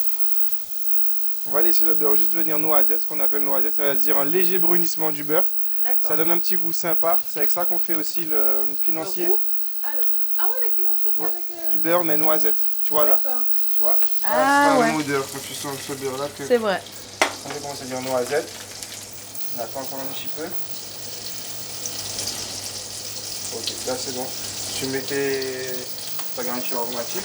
On va laisser le beurre juste devenir noisette, ce qu'on appelle noisette, c'est-à-dire un léger brunissement du beurre. D'accord. Ça donne un petit goût sympa. C'est avec ça qu'on fait aussi le financier. Ah ouais, le financier, c'est Ouais. avec... Du beurre, mais noisette. Tu vois là. D'accord. Tu vois? Ah, c'est pas ouais. une odeur quand tu sens ce beurre-là que C'est vrai. on commence à dire noisette. On attend encore un petit peu. Ok, là c'est bon. Tu mets ta garniture aromatique.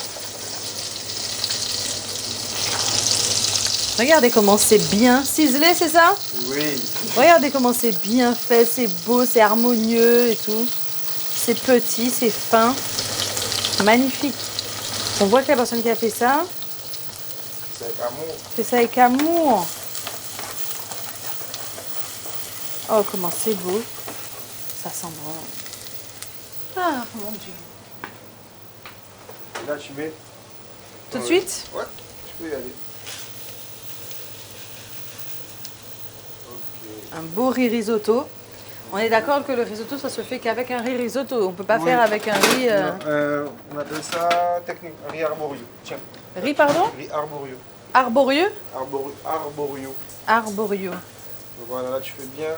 Regardez comment c'est bien ciselé, c'est ça? Oui. Regardez comment c'est bien fait, c'est beau, c'est harmonieux et tout. C'est petit, c'est fin. Magnifique. On voit que la personne qui a fait ça, C'est avec amour. fait ça avec amour. Oh, comment c'est beau. Ça sent bon. Ah, mon Dieu. Et là tu mets. Tout de suite? Ouais, tu peux y aller. Ok. Un beau riz risotto. On est d'accord que le risotto, ça se fait qu'avec un riz risotto. On peut pas Oui. faire avec un riz... Non, on appelle ça technique, riz arborio. Tiens, Riz, pardon? riz arborio. Arborieux? Arborio. Arborio. Donc voilà, là tu fais bien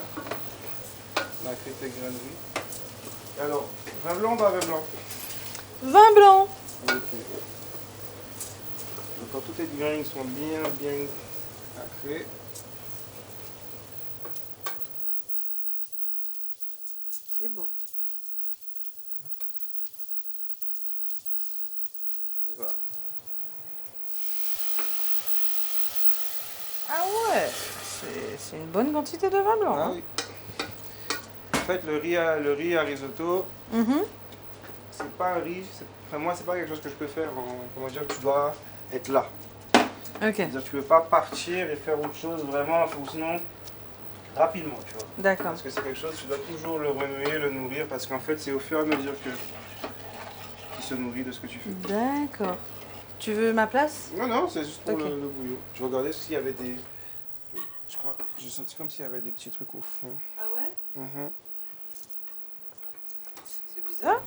On a fait tes graineries. Alors, vin blanc ou pas vin blanc? Vin blanc. Ok. Donc quand tous tes grains sont bien acrés, C'est beau. on y va. Ah ouais, c'est une bonne quantité de vin blanc. Ah Hein. oui. En fait, le riz à risotto, Mhm. c'est pas un riz. Enfin, moi, c'est pas quelque chose que je peux faire. Comment dire, tu dois être là. Ok, C'est-à-dire, tu peux pas partir et faire autre chose vraiment, ou sinon rapidement, tu vois. d'accord. Parce que c'est quelque chose, tu dois toujours le remuer, le nourrir, parce qu'en fait, c'est au fur et à mesure que qu'il se nourrit de ce que tu fais. D'accord. Tu veux ma place? Non, non, c'est juste pour Ok. le bouillon. Je regardais s'il y avait des. Je crois. J'ai senti comme s'il y avait des petits trucs au fond. Ah ouais? Mhm. C'est bizarre.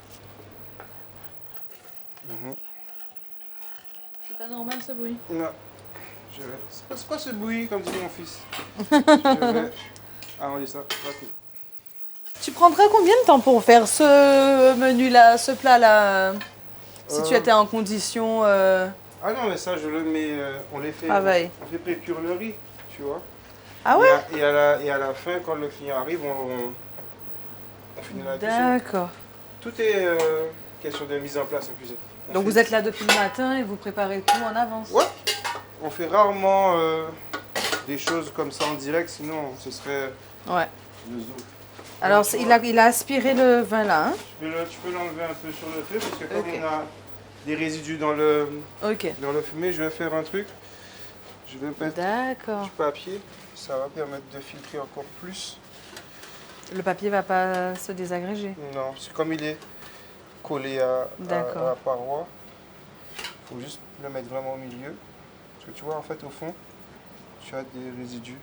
Mhm. C'est pas normal ce bruit. Non. C'est quoi ce bruit, comme dit mon fils? Je vais arranger ça rapide. Tu prendrais combien de temps pour faire ce menu-là, ce plat-là, si tu étais en condition Ah non, mais ça, je le mets. On les fait. travail? On fait pré-cuire le riz, tu vois. Ah ouais? Et à la fin, quand le client arrive, on finit la cuisson. D'accord. Tout est question de mise en place en cuisine. Donc vous êtes là depuis le matin et vous préparez tout en avance? Ouais. On fait rarement des choses comme ça en direct, sinon ce serait Ouais. le zoo. Alors Tu il vois, a aspiré le vin là, hein? tu peux l'enlever un peu sur le feu, parce que comme Ok. on a des résidus dans Ok. le fumé, je vais faire un truc. Je vais mettre D'accord. du papier, ça va permettre de filtrer encore plus. Le papier va pas se désagréger. Non, c'est comme il est collé à D'accord. la paroi, il faut juste le mettre vraiment au milieu. Parce que tu vois, en fait, au fond, tu as des résidus.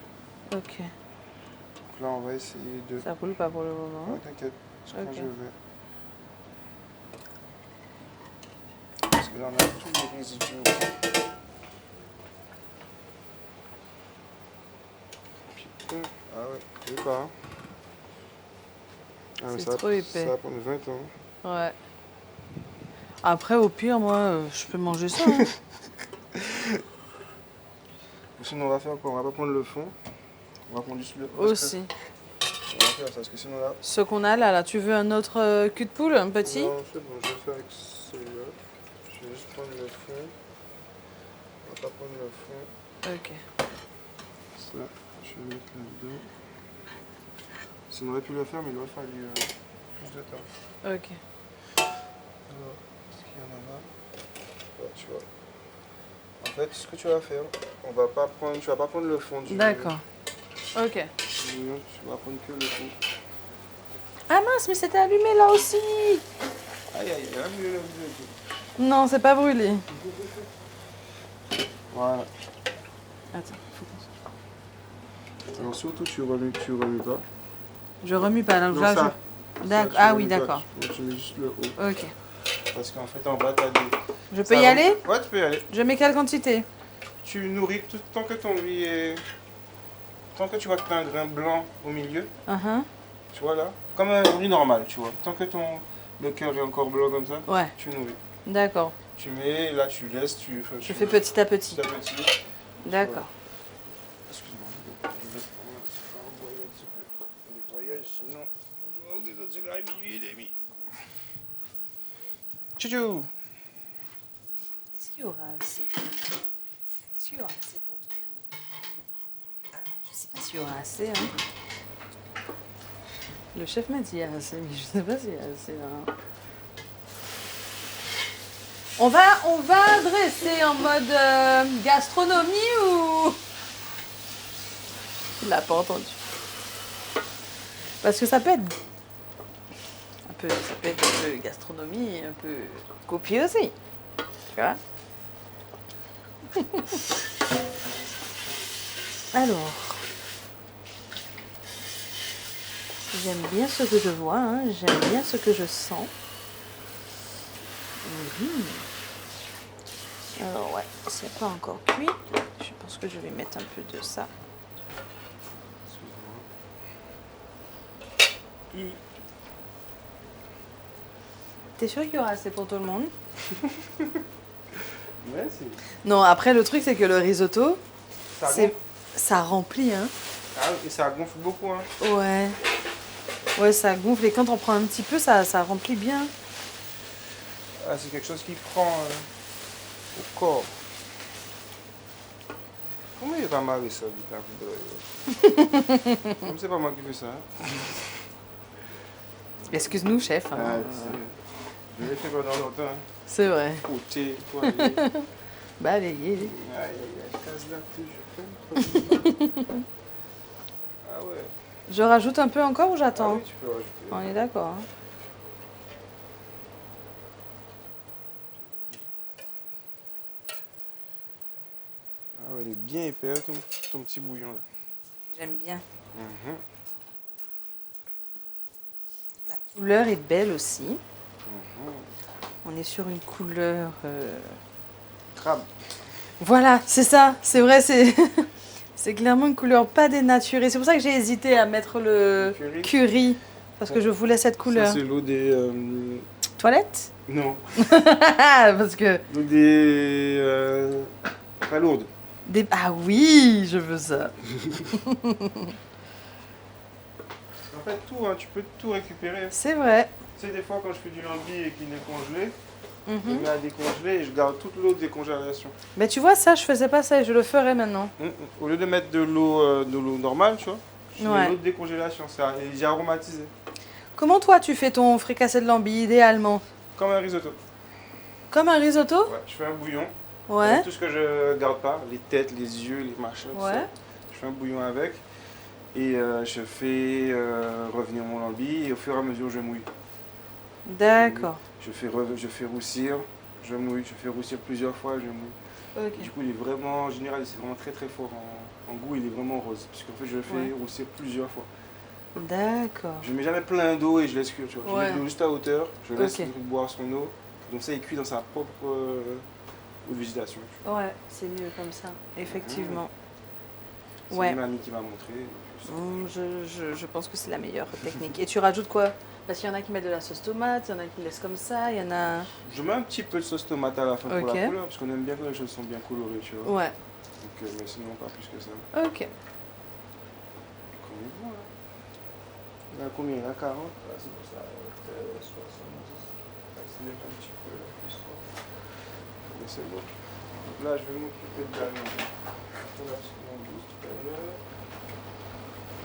Ok. Donc là, on va essayer de... Ça roule pas pour le Ouais, moment. t'inquiète, parce que quand Ok. je vais... Parce que là, on a tous les résidus au fond. Puis, ah ouais, je sais pas. Hein. Ah, mais C'est ça va- trop épais. Ça va prendre 20 ans. Ouais. Après, au pire, moi, je peux manger ça. Hein. Ou sinon, on va faire quoi? On va pas prendre le fond. On va prendre juste le... Aussi. On va faire ça, parce que sinon là... Ce qu'on a là, tu veux un autre cul de poule, un petit? Non, c'est bon, je vais faire avec celui-là. Je vais juste prendre le fond. On va pas prendre le fond. Ok. Ça, je vais mettre là-dedans. Si on aurait pu le faire, mais il aurait fallu plus de temps. Ok. Alors, est-ce qu'il y en a là? Ouais, tu vois. En fait, ce que tu vas faire, tu vas pas prendre le fond du D'accord. Ok. bouillon, tu vas prendre que le fond. Ah mince, mais c'était allumé là aussi. Aïe, aïe, aïe, mieux, mieux. Non, c'est pas brûlé. Voilà. Attends, faut qu'on... Alors surtout, tu remues pas. Je remue pas. Donc Non, là, ça. D'accord. Ça, tu Ah oui, remues pas. d'accord. Tu mets juste le haut. Ok. Parce qu'en fait, en bas, t'as des... Je peux y aller? Ouais, tu peux y aller. Je mets quelle quantité? Tu nourris tant que ton riz est... Tant que tu vois que tu as un grain blanc au milieu, Uh-huh. tu vois là, comme un riz normal, tu vois. Tant que le cœur est encore blanc comme ça, Ouais. tu nourris. D'accord. Tu mets, là tu laisses, Je fais petit à petit. petit à petit. D'accord. Excuse-moi, je vais faire envoyer un petit peu le nettoyage, sinon on va oublier de dire la minuit et demi. Tchou. Est-ce qu'il y aura assez? Est-ce qu'il y aura assez pour tout le monde? Je sais pas s'il y aura assez, hein. Le chef m'a dit il y a assez, mais je sais pas s'il y a assez là. On va dresser en mode gastronomie ou... Il l'a pas entendu. Parce que ça peut être ça peut être un peu gastronomie, un peu copier aussi. Tu vois? Alors, j'aime bien ce que je vois, hein, j'aime bien ce que je sens. Mhm. Alors ouais, c'est pas encore cuit. Je pense que je vais mettre un peu de ça. T'es sûr qu'il y aura assez pour tout le monde? Ouais, c'est. Non, après le truc c'est que le risotto, Ça c'est gonfle. ça remplit, hein. Ah, et ça gonfle beaucoup, hein. Ouais. Ouais, ça gonfle et quand on prend un petit peu, ça remplit bien. Ah, c'est quelque chose qui prend au corps. Comment il va marrer ça, du Comme c'est pas moi qui fais ça. Hein. Excuse-nous, chef. Hein. Ah, je l'ai fait pendant longtemps. Hein. C'est vrai. Côté, toilé. Balayer. Aïe, aïe, aïe, casse là toujours. Ah ouais. Je rajoute un peu encore ou Ah j'attends? oui, tu peux rajouter. On est d'accord. Hein. Ah ouais, il est bien épais, ton petit bouillon là. J'aime bien. Mhm, La couleur est belle aussi. mhm. On est sur une couleur. Crabe. Voilà, c'est ça. C'est vrai, c'est c'est clairement une couleur pas dénaturée. C'est pour ça que j'ai hésité à mettre le Curry. curry parce que je voulais cette couleur. Ça, c'est l'eau des. Toilette? Non, Parce que l'eau des. Pas lourdes. ah oui, je veux ça. En fait, tout, hein, tu peux tout récupérer. C'est vrai. Tu sais, des fois, quand je fais du lambi et qu'il est congelé, je Mhm. le mets à décongeler et je garde toute l'eau de décongélation. Mais tu vois, ça, je faisais pas ça et je le ferai maintenant. Au lieu de mettre de l'eau normale, tu vois, je Ouais. mets l'eau de décongélation. Ça, et j'ai aromatisé. Comment toi, tu fais ton fricassé de lambi idéalement? Comme un risotto. Comme un risotto? Ouais, je fais un bouillon. Ouais. Avec tout ce que je garde pas, les têtes, les yeux, les machins, tout Ouais. ça. Je fais un bouillon avec. Et je fais revenir mon lambi et au fur et à mesure, je mouille. D'accord. Je fais roussir, je mouille. Je fais roussir plusieurs fois, je mouille. Ok. Du coup, il est vraiment, en général, c'est vraiment très très fort en goût, il est vraiment rose. Parce qu'en fait, je le fais Ouais. roussir plusieurs fois. D'accord. Je mets jamais plein d'eau et je laisse cuire, tu vois. Ouais. Je mets de l'eau juste à hauteur, je laisse Ok. le truc boire son eau. Donc ça, il cuit dans sa propre eau de végétation. Tu vois. Ouais, c'est mieux comme ça, effectivement. C'est Ouais. une amie qui m'a montré. Je pense que c'est la meilleure technique. Et tu rajoutes quoi? Parce qu'il y en a qui mettent de la sauce tomate, il y en a qui laissent comme ça, il y en a... Je mets un petit peu de sauce tomate à la fin pour Ok. la couleur, parce qu'on aime bien quand les choses sont bien colorées, tu vois. Ouais, Donc, mais sinon, pas plus que ça. ok. Comme il voit, hein. Il y a combien? Il y en a 40. Ah, c'est pour ça. 70. Accélère un petit peu plus. Mais c'est bon. Donc là, je vais m'occuper de la viande. Là, c'est mon douce tout à l'heure.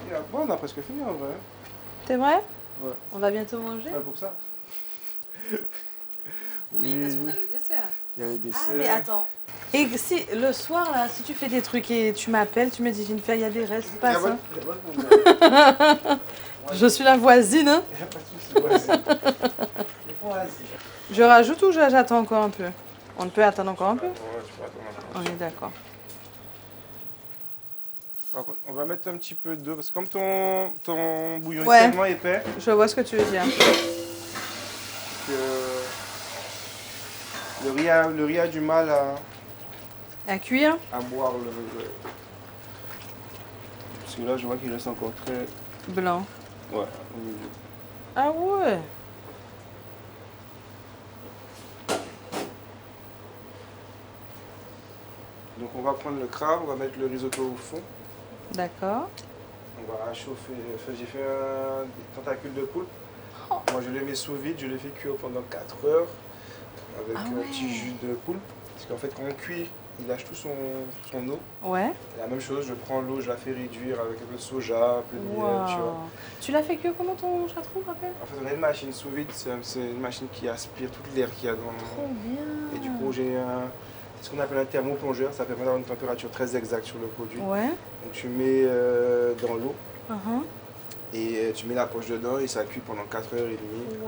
Et là, bon, on a presque fini en vrai. C'est vrai? Ouais. On va bientôt manger? C'est pour ça. Oui, parce qu'on a le dessert. Il y a les Ah, desserts. mais attends. Et si, le soir, là, si tu fais des trucs et tu m'appelles, tu me dis, Jennifer, il y a des restes, Il y a passe. pas Hein. il y a pas de problème. Je suis la voisine, hein. Il n'y a pas de souci, vas-y. Vas-y. Je rajoute ou j'attends encore un peu? On peut attendre encore un peu? Ouais, tu peux attendre un On peu. est d'accord. Par contre, on va mettre un petit peu d'eau parce que comme ton bouillon Ouais. est tellement épais Je vois ce que tu veux dire. que le riz a du mal À cuire? à boire Parce que là, je vois qu'il reste encore très. Blanc. Ouais, au milieu. Ah ouais. Donc, on va prendre le crabe, on va mettre le risotto au fond. D'accord. On va chauffer. J'ai fait des tentacules de poulpe. Oh. Moi, je les mets sous vide, je les fais cuire pendant 4 heures avec Ah un ouais. petit jus de poulpe. Parce qu'en fait, quand on cuit, il lâche tout son eau. Ouais. Et la même chose, je prends l'eau, je la fais réduire avec un peu de soja, un peu de miel, tu vois. Wow. Tu l'as fait cuire comment ton chartreux, rappelle? En fait, on a une machine sous vide, c'est une machine qui aspire toute l'air qu'il y a dans. Trop bien. Et du coup, c'est ce qu'on appelle un thermoplongeur, ça permet d'avoir une température très exacte sur le produit. Ouais. Donc tu mets dans l'eau Uh-huh. et tu mets la poche dedans et ça cuit pendant 4h30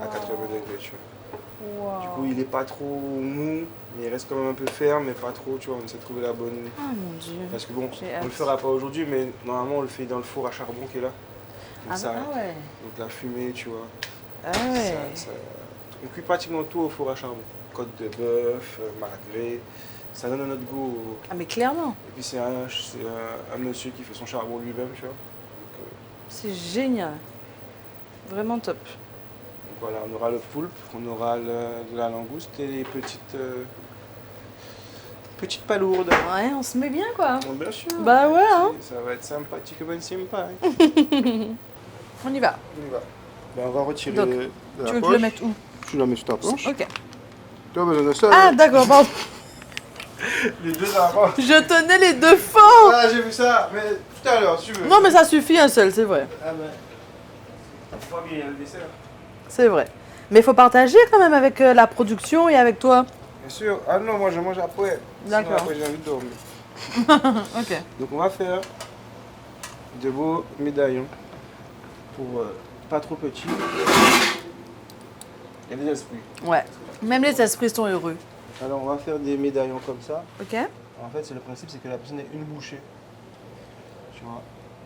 à Wow. 80 degrés, tu vois. Wow. Du coup, il est pas trop mou, mais il reste quand même un peu ferme, mais pas trop, tu vois. On essaie de trouver la bonne. Ah mon dieu. Parce que bon, J'ai on le hâte. fera pas aujourd'hui, mais normalement on le fait dans le four à charbon qui est là. Donc, Ah, ah ouais. donc la fumée, tu vois. Ah ouais. On cuit pratiquement tout au four à charbon. Côte de bœuf, margré, ça donne un autre goût. Ah mais clairement. Et puis c'est un monsieur qui fait son charbon lui-même, tu vois. Donc, C'est génial. Vraiment top. Donc voilà, on aura le poulpe, on aura de la langouste et les petites palourdes. Ouais, on se met bien quoi. Bon, bien sûr. Bah ouais, hein. Ça va être sympathique, ben sympa. Hein. On y va. On y va. Ben, on va retirer Donc, de la Tu veux que poche. je le mette où? Tu la mets sur ta poche. Ok. Tu as besoin de ça. Ah d'accord, pardon. Les deux avant. Je tenais les deux forts. Ah, j'ai vu ça, mais tout à l'heure, si tu veux. Non mais ça suffit un seul, c'est vrai. Ah ben. Faut pas bien le dessert. C'est vrai. Mais il faut partager quand même avec la production et avec toi. Bien sûr. Ah non, moi je mange après. Sinon, D'accord. après j'ai envie de dormir. Ok. Donc on va faire de beaux médaillons pour pas trop petits. Et des esprits. Ouais. Même les esprits sont heureux. Alors on va faire des médaillons comme ça. Ok. En fait, c'est le principe, c'est que la piscine ait une bouchée. Tu vois,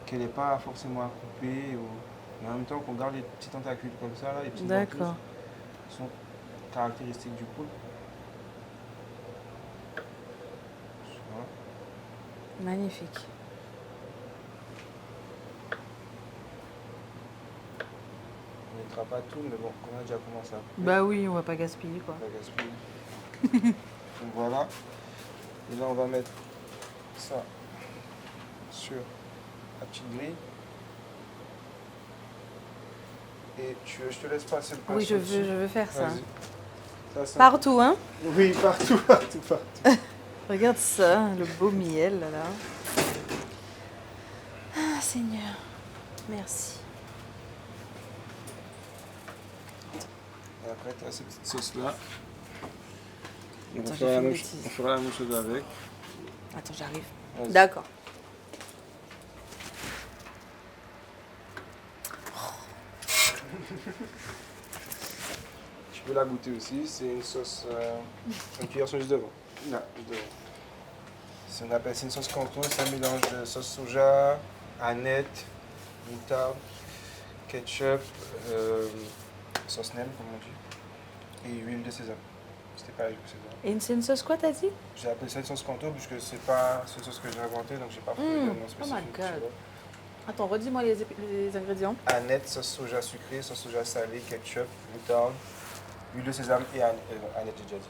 qu'elle n'est pas forcément à couper. Mais en même temps qu'on garde les petits tentacules comme ça, là, les petits D'accord. dentous, qui sont caractéristiques du poulpe. Tu vois. Magnifique. On ne mettra pas tout, mais bon, on a déjà commencé à couper. Bah oui, on va pas gaspiller quoi. Pas gaspiller. Donc voilà. Et là, on va mettre ça sur la petite grille. Et je te laisse passer le pinceau Oui, je dessus. veux faire ça. Vas-y. Ça, ça. Partout, hein. Oui, partout, partout, partout. Regarde ça, le beau miel là. Ah Seigneur, merci. Et après, tu as cette petite sauce-là. On Attends, va j'ai faire fait la une même bêtise. on fera la même chose avec. Attends, j'arrive. Vas-y. D'accord. Tu peux la goûter aussi. C'est une sauce, une cuillère sur juste devant. Là, juste devant. C'est, on appelle, c'est une sauce canton. C'est un mélange de sauce soja, aneth, moutarde, ketchup, sauce nem, comme on dit, et huile de sésame. C'était pas l'huile de sésame. Et c'est une sauce quoi, t'as dit? J'ai appelé ça une sauce canton puisque c'est pas une sauce que j'ai inventée, donc j'ai pas trouvé de nom spécifique. my God. tu vois. Attends, redis-moi les ingrédients. Aneth, sauce soja sucrée, sauce soja salée, ketchup, moutarde, huile de sésame et aneth, j'ai déjà dit.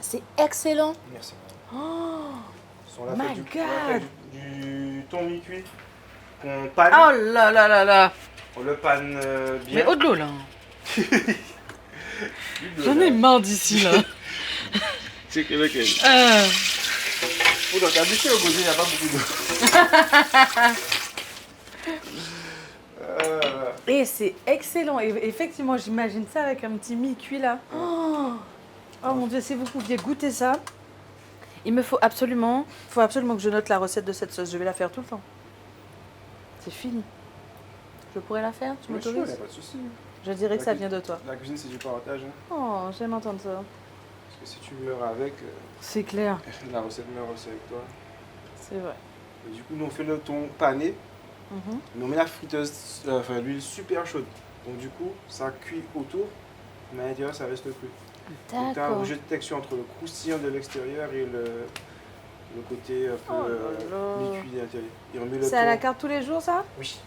C'est excellent. Merci. Oh, On a My fait God. on a fait du thon mi-cuit qu'on panne. oh là là là là. On le panne bien. Mais au de l'eau là. J'en ai marre d'ici là. C'est que lequel Euh, Oh, dans ta bouchée au côté, il n'y a pas beaucoup d'eau. Et c'est excellent. Et effectivement, j'imagine ça avec un petit mi-cuit là. Oh mon Dieu, si vous pouviez goûter ça. Il me faut absolument que je note la recette de cette sauce. Je vais la faire tout le temps. C'est fini. Je pourrais la faire? Tu Bien sûr, il n'y a m'autorises? pas de souci. Je dirais que ça vient de toi. La cuisine, c'est du partage. Hein. Oh, j'aime entendre ça. Parce que si tu meurs avec, C'est clair. la recette meurt aussi avec toi. C'est vrai. Et du coup, nous, on fait le thon pané, Mhm. mais on met la friteuse, enfin l'huile super chaude. Donc du coup, ça cuit autour, mais à l'intérieur, ça reste cru. Donc tu as un D'accord. jeu de texture entre le croustillant de l'extérieur et le côté un peu Oh là là. mi-cuit de l'intérieur. Et on met le C'est à la thon. carte tous les jours ça? Oui,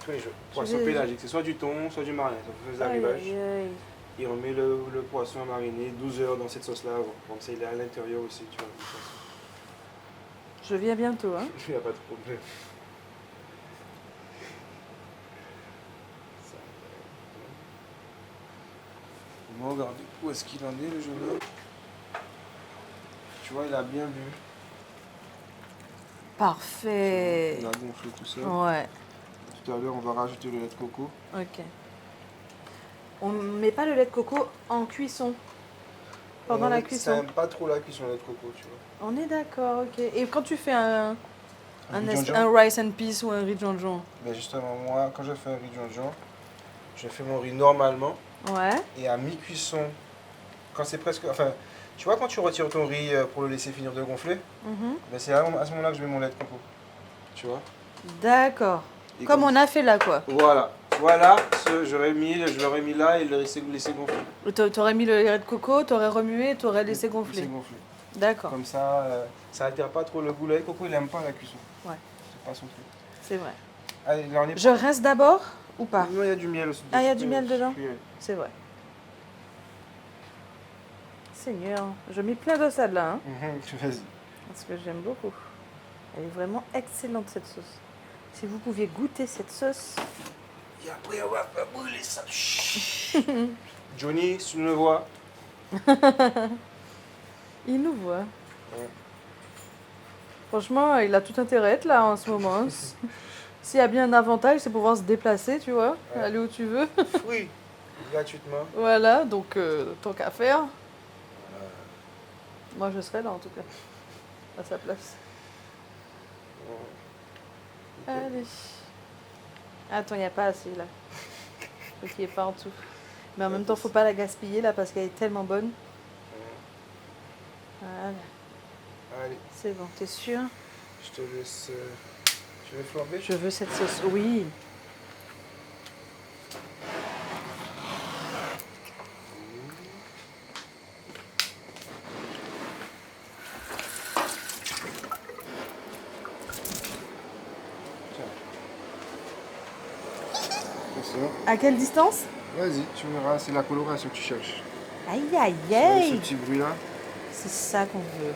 tous les jours. Je Poisson vais- pélagique, c'est soit du thon, soit du marin. Ça fait des Aïe, arrivages. aïe, aïe. Et on met le poisson à mariner 12 heures dans cette sauce-là. Comme ça, il est à l'intérieur aussi, tu vois. le poisson. Je viens bientôt, hein. Il n'y a pas de problème. On va regarder où est-ce qu'il en est, le jeune homme. Tu vois, il a bien bu. Parfait. Il a gonflé tout ça. Ouais, Tout à l'heure, on va rajouter le lait de coco. ok. On met pas le lait de coco en cuisson. Pendant la Ça cuisson. n'aime pas trop la cuisson, le lait de coco, tu vois. On est d'accord, ok. Et quand tu fais un riz jonjon. un rice and peas ou un riz jonjon? Mais justement, moi, quand je fais un riz jonjon, je fais mon riz normalement. Ouais. Et à mi-cuisson, quand c'est presque... Enfin, tu vois quand tu retires ton riz pour le laisser finir de gonfler, Mhm. ben c'est à ce moment-là que je mets mon lait de coco. Tu vois. D'accord. Et Comme on a fait là, quoi. Voilà. Voilà, je l'aurais mis là et le laisser gonfler. T'aurais mis le lait de coco, t'aurais remué, t'aurais laissé gonfler. Laisser gonfler. D'accord, Comme ça altère pas trop le goût. Le lait de coco, il aime pas la cuisson. Ouais. C'est pas son truc. c'est vrai. Allez, là, on est Je rince d'abord Ou pas? Non, il y a du miel aussi. Ah, il y a du miel dedans? Oui. C'est vrai. Seigneur, je mets plein de ça de là, hein, Vas-y. parce que j'aime beaucoup. Elle est vraiment excellente cette sauce. Si vous pouviez goûter cette sauce. Et après, on va pas brûler ça. Johnny, si tu me vois. Il nous voit. Ouais. Franchement, il a tout intérêt à être là en ce moment. S'il y a bien un avantage, c'est pouvoir se déplacer, tu vois, Ouais. aller où tu veux. Oui, gratuitement. Voilà, donc tant qu'à faire. Moi, je serais là en tout cas, à sa place. Allez. Attends, il n'y a pas assez là. Faut qu'il y ait partout. Mais en même temps, faut pas la gaspiller là parce qu'elle est tellement bonne. Voilà, Allez, c'est bon, t'es sûr? je te laisse. Tu veux flamber? Je veux cette sauce. Oui. C'est bon. À quelle distance? Vas-y, tu verras, c'est la coloration que tu cherches. Aïe aïe Ce aïe. petit bruit-là. C'est ça qu'on veut.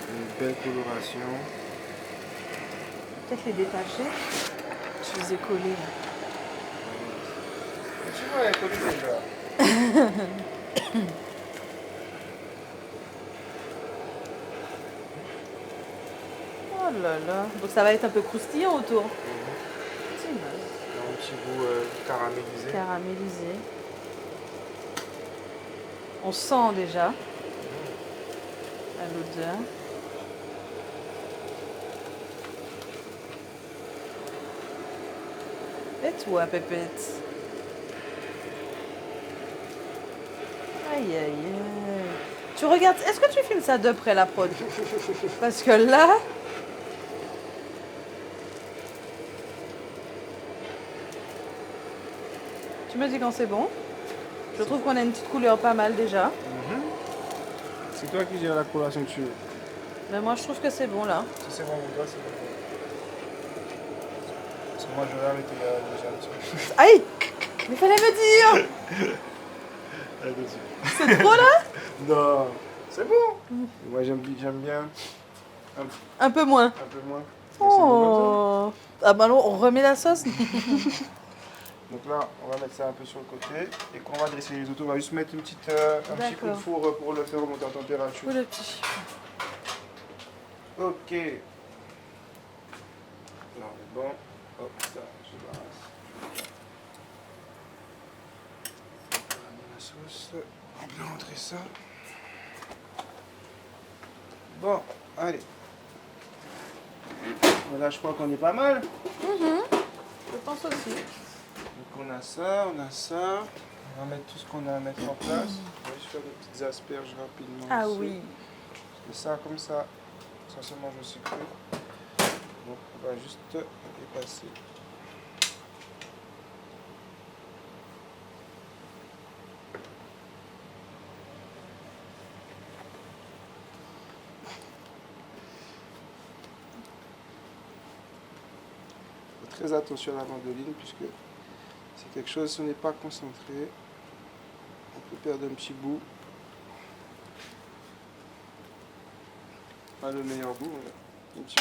Une belle coloration. Peut-être les détacher. Je les ai collés là. Tu vois, elle est collée déjà. Oh là là. Donc ça va être un peu croustillant autour. C'est nice. Un petit goût caramélisé. Caramélisé. On sent déjà à l'odeur. Et toi, Pépette? Aïe aïe aïe. Tu regardes, est-ce que tu filmes ça de près la prod? Parce que là. Tu me dis quand c'est bon. Je trouve qu'on a une petite couleur pas mal déjà. C'est toi qui gères la coloration que tu veux. Mais moi je trouve que c'est bon là. Si c'est bon pour toi, c'est bon. Parce que moi, je regarde et tu regardes déjà un petit peu. Aïe! Mais fallait me dire! Allez-y. C'est trop là? Non, c'est bon. Moi, j'aime bien Un peu moins. un peu moins. Mais c'est bon Oh! Ah bah non, on remet la sauce? comme ça. Donc là, on va mettre ça un peu sur le côté. Et quand on va dresser les autos, on va juste mettre un petit coup de D'accord. four pour le faire remonter en température. Ou le petit chiffon. Ok. Là, on est bon. Hop, ça, je balance. On va mettre la sauce. On peut rentrer ça. Bon, allez. Voilà, je crois qu'on est pas mal. Je pense aussi. Donc on a ça, on a ça. On va mettre tout ce qu'on a à mettre en place. On va juste faire des petites asperges rapidement. Ah ici. oui. Et ça comme ça, essentiellement je sucré. Donc on va juste dépasser. Faites très attention à la mandoline puisque c'est quelque chose, si on n'est pas concentré, on peut perdre un petit bout. Pas le meilleur goût, mais un petit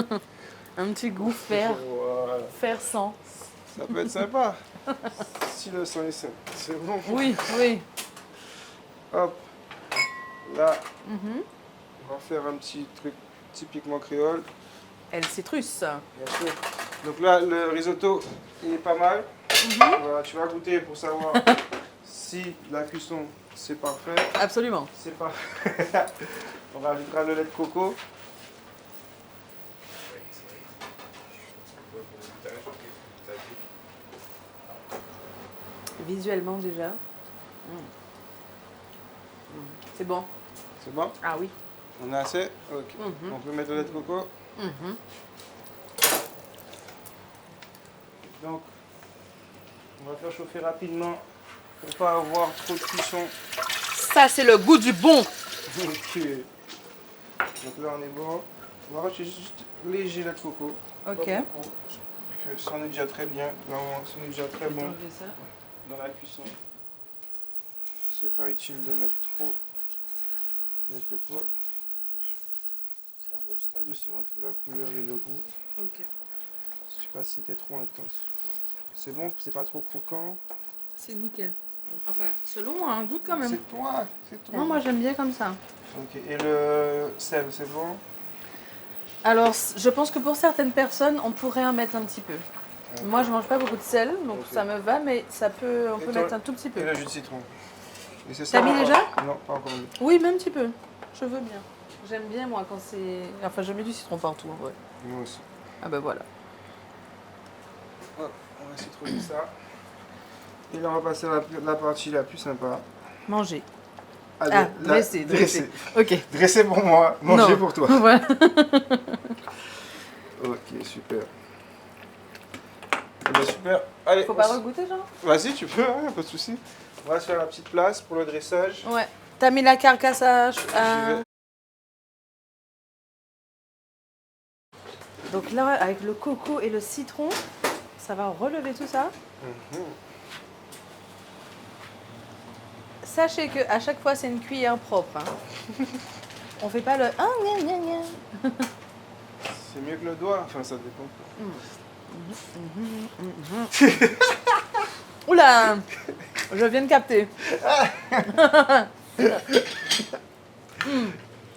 bout. Un petit goût fer. Voilà. Fer sang. Ça peut être sympa. Si le sang est sain, c'est bon. Oui, oui. Hop. Là, Mhm. on va faire un petit truc typiquement créole, Et le citrus. bien sûr. Donc là, le risotto, il est pas mal. Voilà, tu vas goûter pour savoir si la cuisson, c'est parfait. Absolument. C'est parfait. On rajoutera le lait de coco. Visuellement déjà. C'est bon. C'est bon? Ah oui. On a assez? Ok. Mhm. On peut mettre le lait de coco. Mhm. Donc, on va faire chauffer rapidement pour pas avoir trop de cuisson. Ça, c'est le goût du bon. Ok. Donc là, on est bon. On va rajouter juste léger lait de coco. Ok. Pas beaucoup, parce que ça en est déjà très bien. Là, ça en est déjà très bon Enlever ça. dans la cuisson. C'est pas utile de mettre trop de lait de coco. Ça va juste adoucir un peu la couleur et le goût. Ok. Je sais pas si c'était trop intense. C'est bon, c'est pas trop croquant. C'est nickel. Enfin, selon un goût quand même. C'est toi, c'est toi. Non, moi j'aime bien comme ça. Ok, et le sel, c'est bon? Alors, je pense que pour certaines personnes, on pourrait en mettre un petit peu. Moi, je mange pas beaucoup de sel, donc Ok. ça me va, mais on peut toi- mettre un tout petit Et peu. le jus de citron. Et c'est T'as mis encore? déjà? Non, pas encore mis. Oui, même un petit peu. Je veux bien. J'aime bien, moi, quand c'est... Enfin, je mets du citron partout, en vrai. Moi aussi. Ah ben voilà. Hop, on va citronner ça. Et là, on va passer à la partie la plus sympa. Manger. Allez, Ah, dresser. Ok. Dresser pour moi, manger Non. pour toi. Voilà. Ok, super. Eh ben, super. Allez, Faut pas regoûter, genre? vas-y, tu peux, hein, pas de souci. On va se faire la petite place pour le dressage. Ouais. T'as mis la carcasse à... J'y vais. Donc là, avec le coco et le citron, ça va relever tout ça. Mhm. Sachez que à chaque fois, c'est une cuillère propre. Hein. On fait pas le... Ah, gna, gna, gna. C'est mieux que le doigt, enfin ça dépend. Oula, je viens de capter.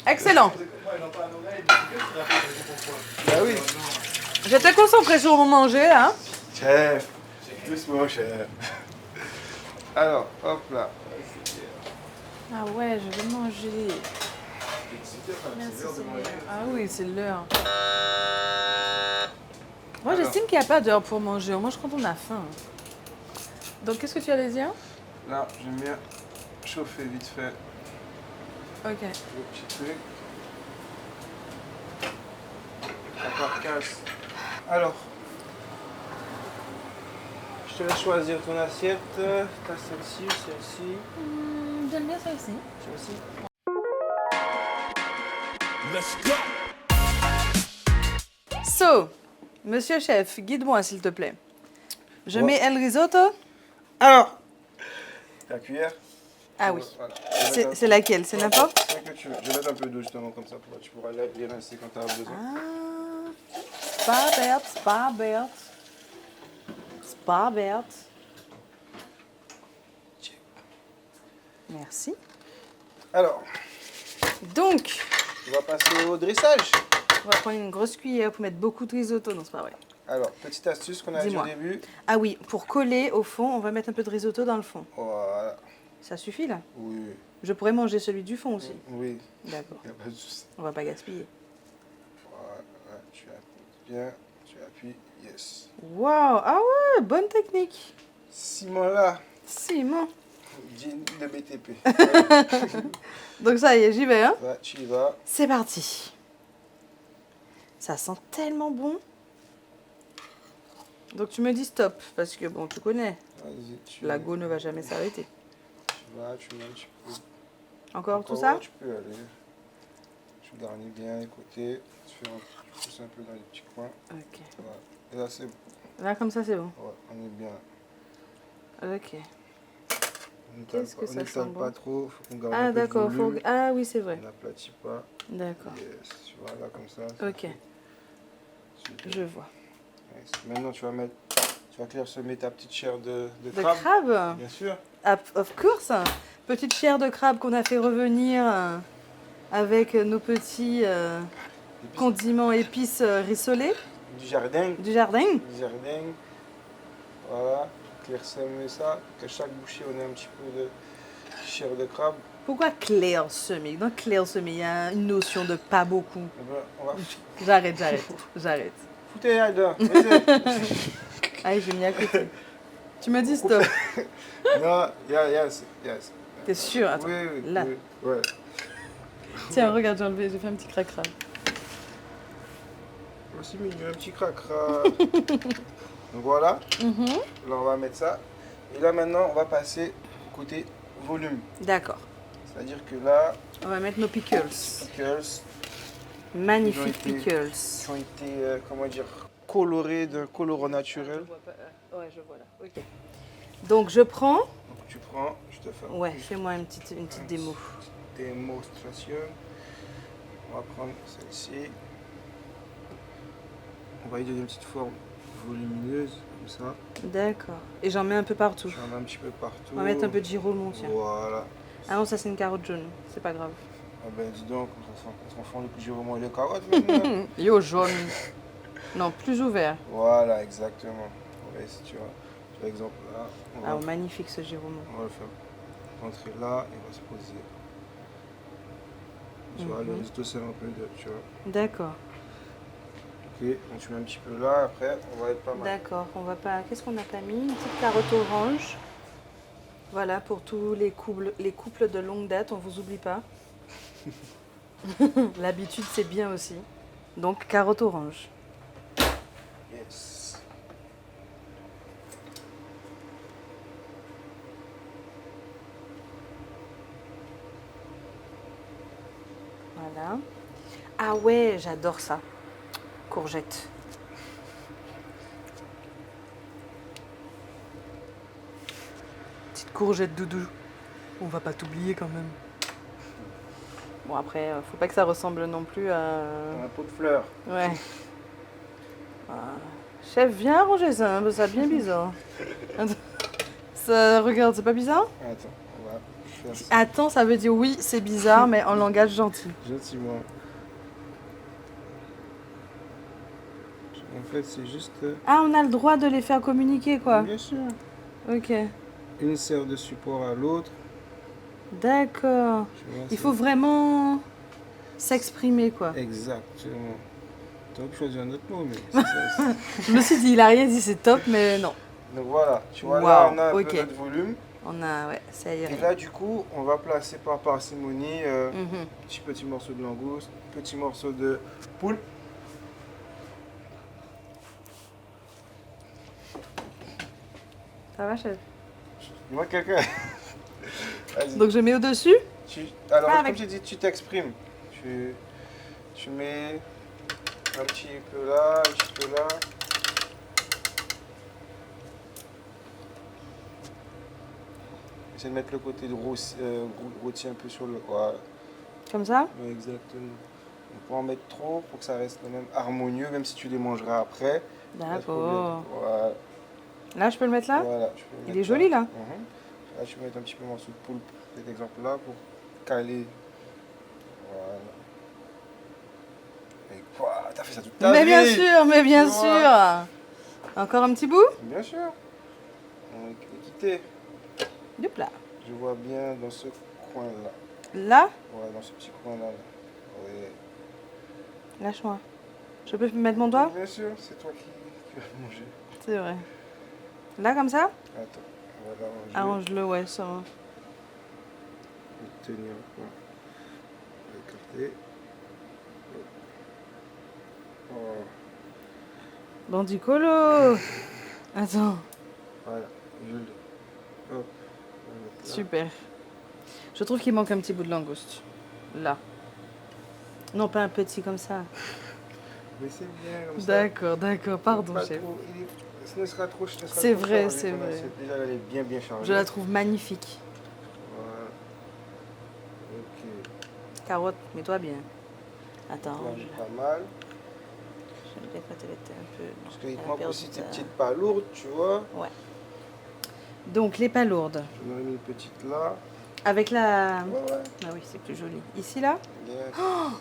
Excellent. Bah oui. J'étais concentrée sur mon manger, hein. Chef, doucement chef. Alors, hop là. Ah ouais, je vais manger. Merci, Seigneur. Ah oui, c'est l'heure. Moi, Alors. j'estime qu'il n'y a pas d'heure pour manger. On mange quand on a faim. Donc, qu'est-ce que tu allais dire? Là, j'aime bien chauffer vite fait Ok. le petit truc. La carcasse. Alors, je te laisse choisir ton assiette. T'as celle-ci, celle-ci, J'aime bien ça aussi. celle-ci. Let's go. So, monsieur chef, guide-moi s'il te plaît. Je Ouais. mets el risotto. Alors, ta cuillère. Ah oui. Voilà. C'est laquelle? C'est n'importe? C'est que tu veux. Je vais mettre un peu d'eau justement comme ça. Tu pourras les rincer quand tu as besoin. Ah, sparbert, sparbert. Sparbert. Merci. Alors, Donc, on va passer au dressage. on va prendre une grosse cuillère pour mettre beaucoup de risotto. Non, c'est pas vrai. Alors, petite astuce qu'on a dit au Dis-moi. début. Ah oui, pour coller au fond, on va mettre un peu de risotto dans le fond. Voilà. Ça suffit là? Oui. Je pourrais manger celui du fond aussi. Oui. D'accord. Il n'y a pas de souci. On va pas gaspiller. Voilà. Tu appuies bien. Tu appuies. Yes. Waouh! Ah ouais, bonne technique. Simon là. Simon. Jean de BTP. Donc ça y est, j'y vais, hein? Là, tu y vas. C'est parti. Ça sent tellement bon. Donc tu me dis stop, parce que bon, tu connais, Vas-y. Tu la go ne va jamais s'arrêter. Tu vas, tu mets un petit peu. Encore tout ça? Ouais, tu peux aller. Tu garnis bien les côtés. Tu pousses un peu dans les petits coins. Ok. Voilà. Et là, c'est bon. Là, comme ça, c'est bon. Ouais, on est bien. Ok. On Qu'est-ce que ça n'étale sent pas bon. trop. Faut qu'on garde un Ah peu de d'accord, volume. ah oui, c'est vrai. On n'aplatit pas. D'accord. Yes. Tu vois, là, comme ça. c'est Ok, fait. Super. je vois. Yes. Maintenant, tu vas clairsemer ta petite chair de De crabe. crabe? Bien sûr. Of course. Petite chair de crabe qu'on a fait revenir avec nos petits Épices condiments épices rissolés du jardin. du jardin. Du jardin. Voilà. Clairsemer ça. Que chaque bouchée, on ait un petit peu de chair de crabe. Pourquoi clair-semé? Dans clair-semé, il y a une notion de pas beaucoup. Eh ben, on va J'arrête. foutez là-dedans. Vas-y. Ah, j'ai mis à côté. Tu me dis stop. Non, yes. T'es sûr? Attends. Oui, là. oui, ouais. Tiens, regarde, j'ai fait un petit crac-crac. Aussi mis un petit cracra. Donc voilà. Mhm. Là, on va mettre ça. Et là, maintenant, on va passer côté volume. D'accord. C'est-à-dire que là, On va mettre nos pickles. pickles, Magnifique Ils ont été- pickles. Qui ont été, comment dire, colorés d'un colorant naturel. Ouais, je vois là. Ok. Donc je prends. Donc tu prends, je te fais Ouais, fais-moi une petite démo. démonstration. On va prendre celle-ci. On va lui donner une petite forme volumineuse, comme ça. D'accord. Et j'en mets un peu partout. J'en mets un petit peu partout. On va mettre un peu de girolamo, tiens. Voilà. Ah non, ça c'est une carotte jaune. C'est pas grave. Ah ben dis donc, on confond le girolamo et les carottes maintenant. Yo, jaune. Non, plus ouvert. Voilà, exactement. Ouais, si tu vois. Par exemple là, Ah, magnifique ce girolamo. on va le faire rentrer là et on va se poser. Tu vois, le résultat c'est un peu de, tu vois. D'accord. Ok, donc tu mets un petit peu là, après on va être pas mal. D'accord. On va pas. Qu'est-ce qu'on n'a pas mis? Une petite carotte orange. Voilà, pour tous les couples de longue date, on vous oublie pas. L'habitude, c'est bien aussi. Donc, carotte orange. Yes. Voilà. Ah ouais, j'adore ça. Courgette. Petite courgette doudou. On va pas t'oublier quand même. Bon après, faut pas que ça ressemble non plus à... Un pot de fleurs. Ouais. Ah. Chef, viens arranger ça, hein, c'est bien bizarre. Attends. Ça, regarde, c'est pas bizarre? Attends, on va faire ça Attends, ça veut dire oui, c'est bizarre, mais en langage gentil. gentiment. En fait, c'est juste. Ah, on a le droit de les faire communiquer, quoi. Bien sûr. Ok. Une sert de support à l'autre. D'accord. Tu vois, Il c'est- faut vraiment s'exprimer, quoi. Exactement. Tu aurais pu choisir un autre mot, mais c'est ça. Je me suis dit, il a rien dit, c'est top, mais non. Donc voilà, tu vois, là, Wow, on a un ok. peu notre volume. On a, ouais, ça Et irait. là, du coup, on va placer par parcimonie Mhm. petit morceau de langouste, petit morceau de poule. Ça va, chef? Il manque quelqu'un. Vas-y. Donc je mets au-dessus? Alors, Ah, comme avec- j'ai dit, tu t'exprimes. Tu mets un petit peu là, un petit peu là. Essaye de mettre le côté de rôti un peu sur le. Voilà. Comme ça? Ouais, exactement. On peut en mettre trop pour que ça reste quand même harmonieux, même si tu les mangeras après. Pas de problème. D'accord. Voilà. Là, je peux le mettre là? Voilà, tu peux le Il mettre est joli, là. Là, tu peux mettre un petit peu de morceau de poulpe, cet exemple-là, pour caler. Voilà. Et quoi? T'as fait ça toute ta Mais vie. bien sûr, mais bien Tu sûr. vois. Encore un petit bout? Bien sûr. On est quitté. Hop là. Je vois bien dans ce coin-là. Là, Ouais, dans ce petit coin-là. Oui. lâche-moi. Je peux mettre mon doigt? Bien sûr, c'est toi qui vas le manger. C'est vrai. Là, comme ça? Attends, on va l'arranger. Arrange-le, ouais, ça va. On va tenir quoi. On va écarter. Oh. Bandicolo. Attends, Voilà, je l'ai. Hop. On va mettre là. super. Je trouve qu'il manque un petit bout de langouste. Là. Non, pas un petit comme ça. Mais c'est bien comme ça. D'accord, d'accord, pardon, Pas chef. trop, ce ne sera trop, ce ne sera C'est trop vrai, chargé c'est ton vrai. assiette. Déjà, elle est bien chargée. Je la trouve magnifique. Voilà. Ok. Carotte, mets-toi bien. Attends, Là, je... pas mal. j'aime bien quand elle était un peu... Parce qu'il elle te a manque perdu aussi tes sa- petites palourdes, tu vois. Ouais. Donc, les palourdes. J'en aurais mis une petite là. Avec la... Ouais, ouais. Ah oui, c'est plus joli. Ici, là? Yes.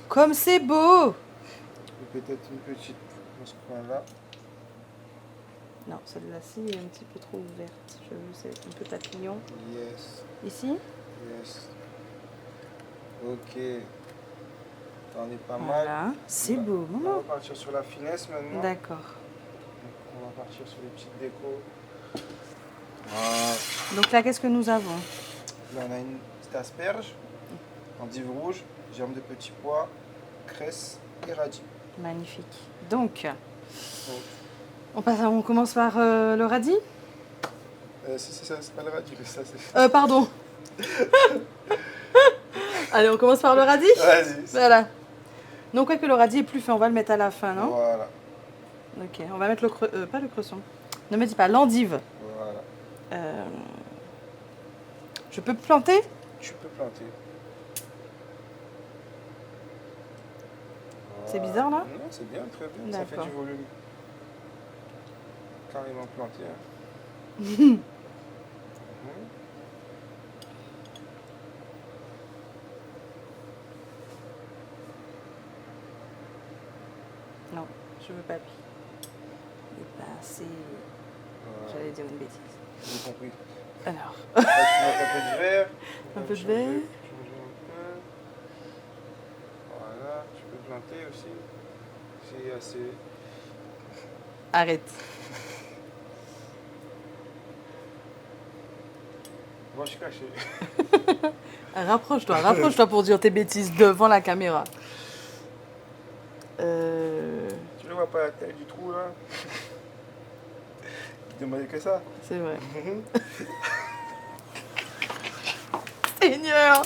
Comme c'est beau! Et peut-être une petite dans ce coin-là. Non, celle-là-ci est un petit peu trop ouverte. Je veux, c'est un peu papillon. Yes. Ici? Yes. Ok. T'en es pas mal. Voilà. C'est beau, On maman. va partir sur la finesse maintenant. D'accord. Donc, on va partir sur les petites décos. Voilà. Donc là, qu'est-ce que nous avons? Là, on a une petite asperge, endive rouge, germe de petits pois, cresse et radis. Magnifique. Donc, Donc, on commence par le radis? si, c'est ça, c'est pas le radis, mais ça, c'est. Pardon. Allez, on commence par le radis? Vas-y. Voilà. Non, quoi que le radis est plus fin, on va le mettre à la fin, non? Voilà. Ok, on va mettre pas le cresson. Ne me dis pas, l'endive. Voilà. Je peux planter? Tu peux planter. C'est Voilà. bizarre, là? Non, c'est bien, très bien. Ça fait D'accord. du volume. Carrément planté. Hein. Non, je veux pas lui. Il est pas assez... Voilà. J'allais dire une bêtise. J'ai compris. Alors, Là, tu peux mettre un peu de verre. un peu de verre. Changer un peu. Voilà, tu peux planter aussi. C'est assez. Arrête. Moi, je suis caché. Rapproche-toi pour dire tes bêtises devant la caméra. Tu ne vois pas la taille du trou là? Il demandait que ça. C'est vrai. Seigneur.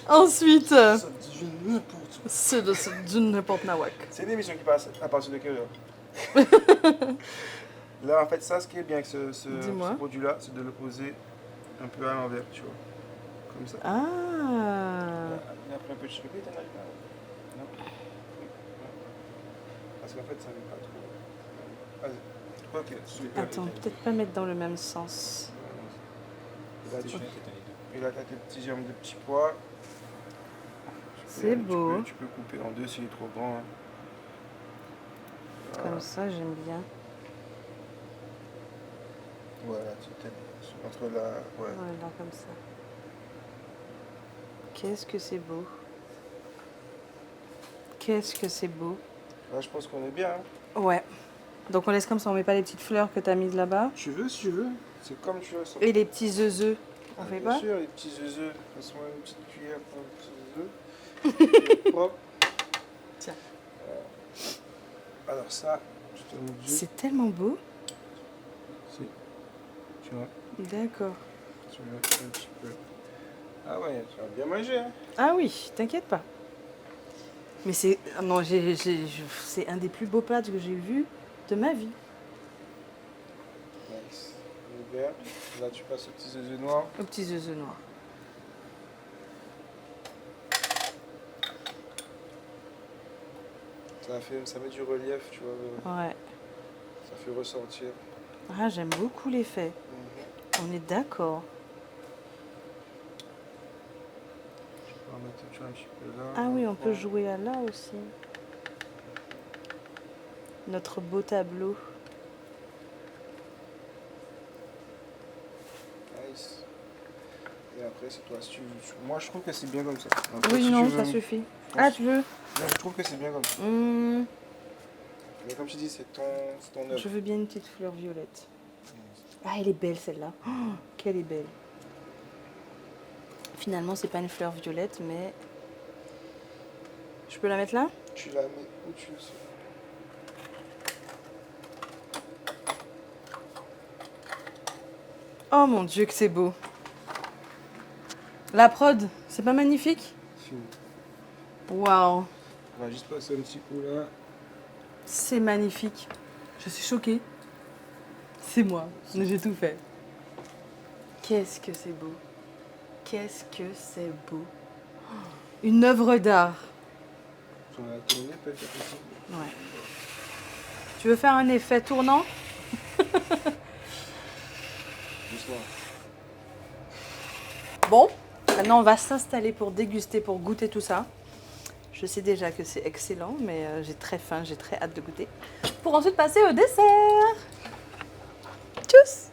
Ensuite, Ça dit n'importe quoi. c'est du n'importe nawak. C'est une émission qui passe à partir de quelle heure? Là, en fait, ça, ce qui est bien avec ce Dis-moi. produit-là, c'est de le poser un peu à l'envers, tu vois. Comme ça. Ah. Il a pris un peu de chirurgie, t'en as eu là? Non? Parce qu'en fait, ça ne pas trop. Vas-y. Ok, super. Attends, peut-être pas mettre dans le même sens. Et là, il a tes petits germes de petits pois. C'est beau. Tu peux couper en deux s'il est trop grand. Hein. Voilà. Comme ça, j'aime bien. Voilà, tu t'aimes. Entre la. Ouais. Voilà, comme ça. Qu'est-ce que c'est beau. Qu'est-ce que c'est beau. Là, je pense qu'on est bien. Hein. Ouais. Donc on laisse comme ça, on met pas les petites fleurs que tu as mises là-bas. Tu veux, si tu veux. C'est comme tu veux. Ça. Et les petits œufs. On fait Bien pas? sûr, les petits œufs. Passe-moi une petite cuillère pour les petits œufs. Propre. Tiens. Alors ça, je te le dis. C'est tellement beau. Si. Tu vois, D'accord. tu veux un petit peu. Ah ouais, tu vas bien manger. Hein. Ah oui, t'inquiète pas. Mais c'est non, c'est un des plus beaux plats que j'ai vu de ma vie. Nice. Le vert. Là, tu passes aux petits œufs noirs. Aux petits œufs noirs. Ça met du relief, tu vois. Ouais. Ça fait ressentir. Ah, j'aime beaucoup l'effet. On est d'accord. On va mettre tu vois, un petit peu là. Ah oui, on peut jouer à là aussi. Notre beau tableau. Nice. Et après, c'est toi. Si tu veux. Moi, je trouve que c'est bien comme ça. Après, Oui, si non, tu veux- ça suffit. Ah, tu veux? Non, je trouve que c'est bien comme ça. Mais comme tu dis, c'est ton œuvre. Je veux bien une petite fleur violette. Ah, elle est belle celle-là. Oh, qu'elle est belle. Finalement, c'est pas une fleur violette, mais... Je peux la mettre là? Tu la mets où tu veux. Oh mon Dieu, que c'est beau. La prod, c'est pas magnifique? Fini. Waouh, On va juste passer un petit coup là. c'est magnifique. Je suis choquée. C'est moi, j'ai tout fait. Qu'est-ce que c'est beau. Qu'est-ce que c'est beau. Une œuvre d'art. On va tourner peut-être aussi. Ouais. Tu veux faire un effet tournant? Doucement. Bon, maintenant on va s'installer pour déguster, pour goûter tout ça. Je sais déjà que c'est excellent, mais j'ai très faim, j'ai très hâte de goûter. Pour ensuite passer au dessert. Tchuss!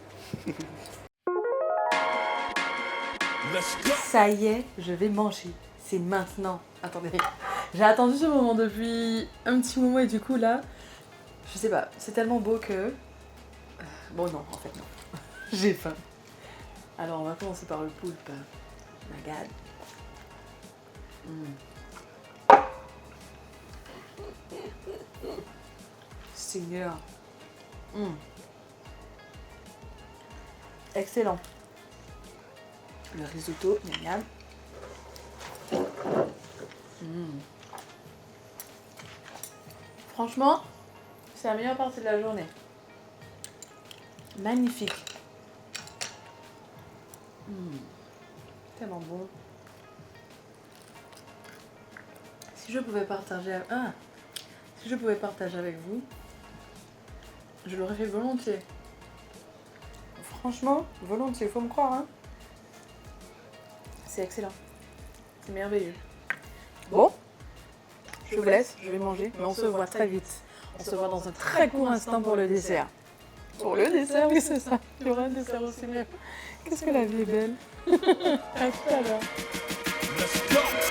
Ça y est, je vais manger. C'est maintenant. Attendez, j'ai attendu ce moment depuis un petit moment et du coup là, je sais pas, c'est tellement beau que... Bon non, en fait non. J'ai faim. Alors on va commencer par le poulpe. Regarde. Seigneur. Excellent. Le risotto, miam miam. Franchement, c'est la meilleure partie de la journée. Magnifique. Tellement bon. Si je pouvais partager... si je pouvais partager avec vous, je l'aurais fait volontiers. Franchement, volontiers, faut me croire. Hein. C'est excellent. C'est merveilleux. Bon, je vous laisse, je vais manger, mais on se voit très vite. On se voit dans un très court instant pour le dessert. Pour le dessert, oui, c'est ça. Il y aura un dessert aussi, mais qu'est-ce que la vie est belle. À tout à l'heure. Let's go.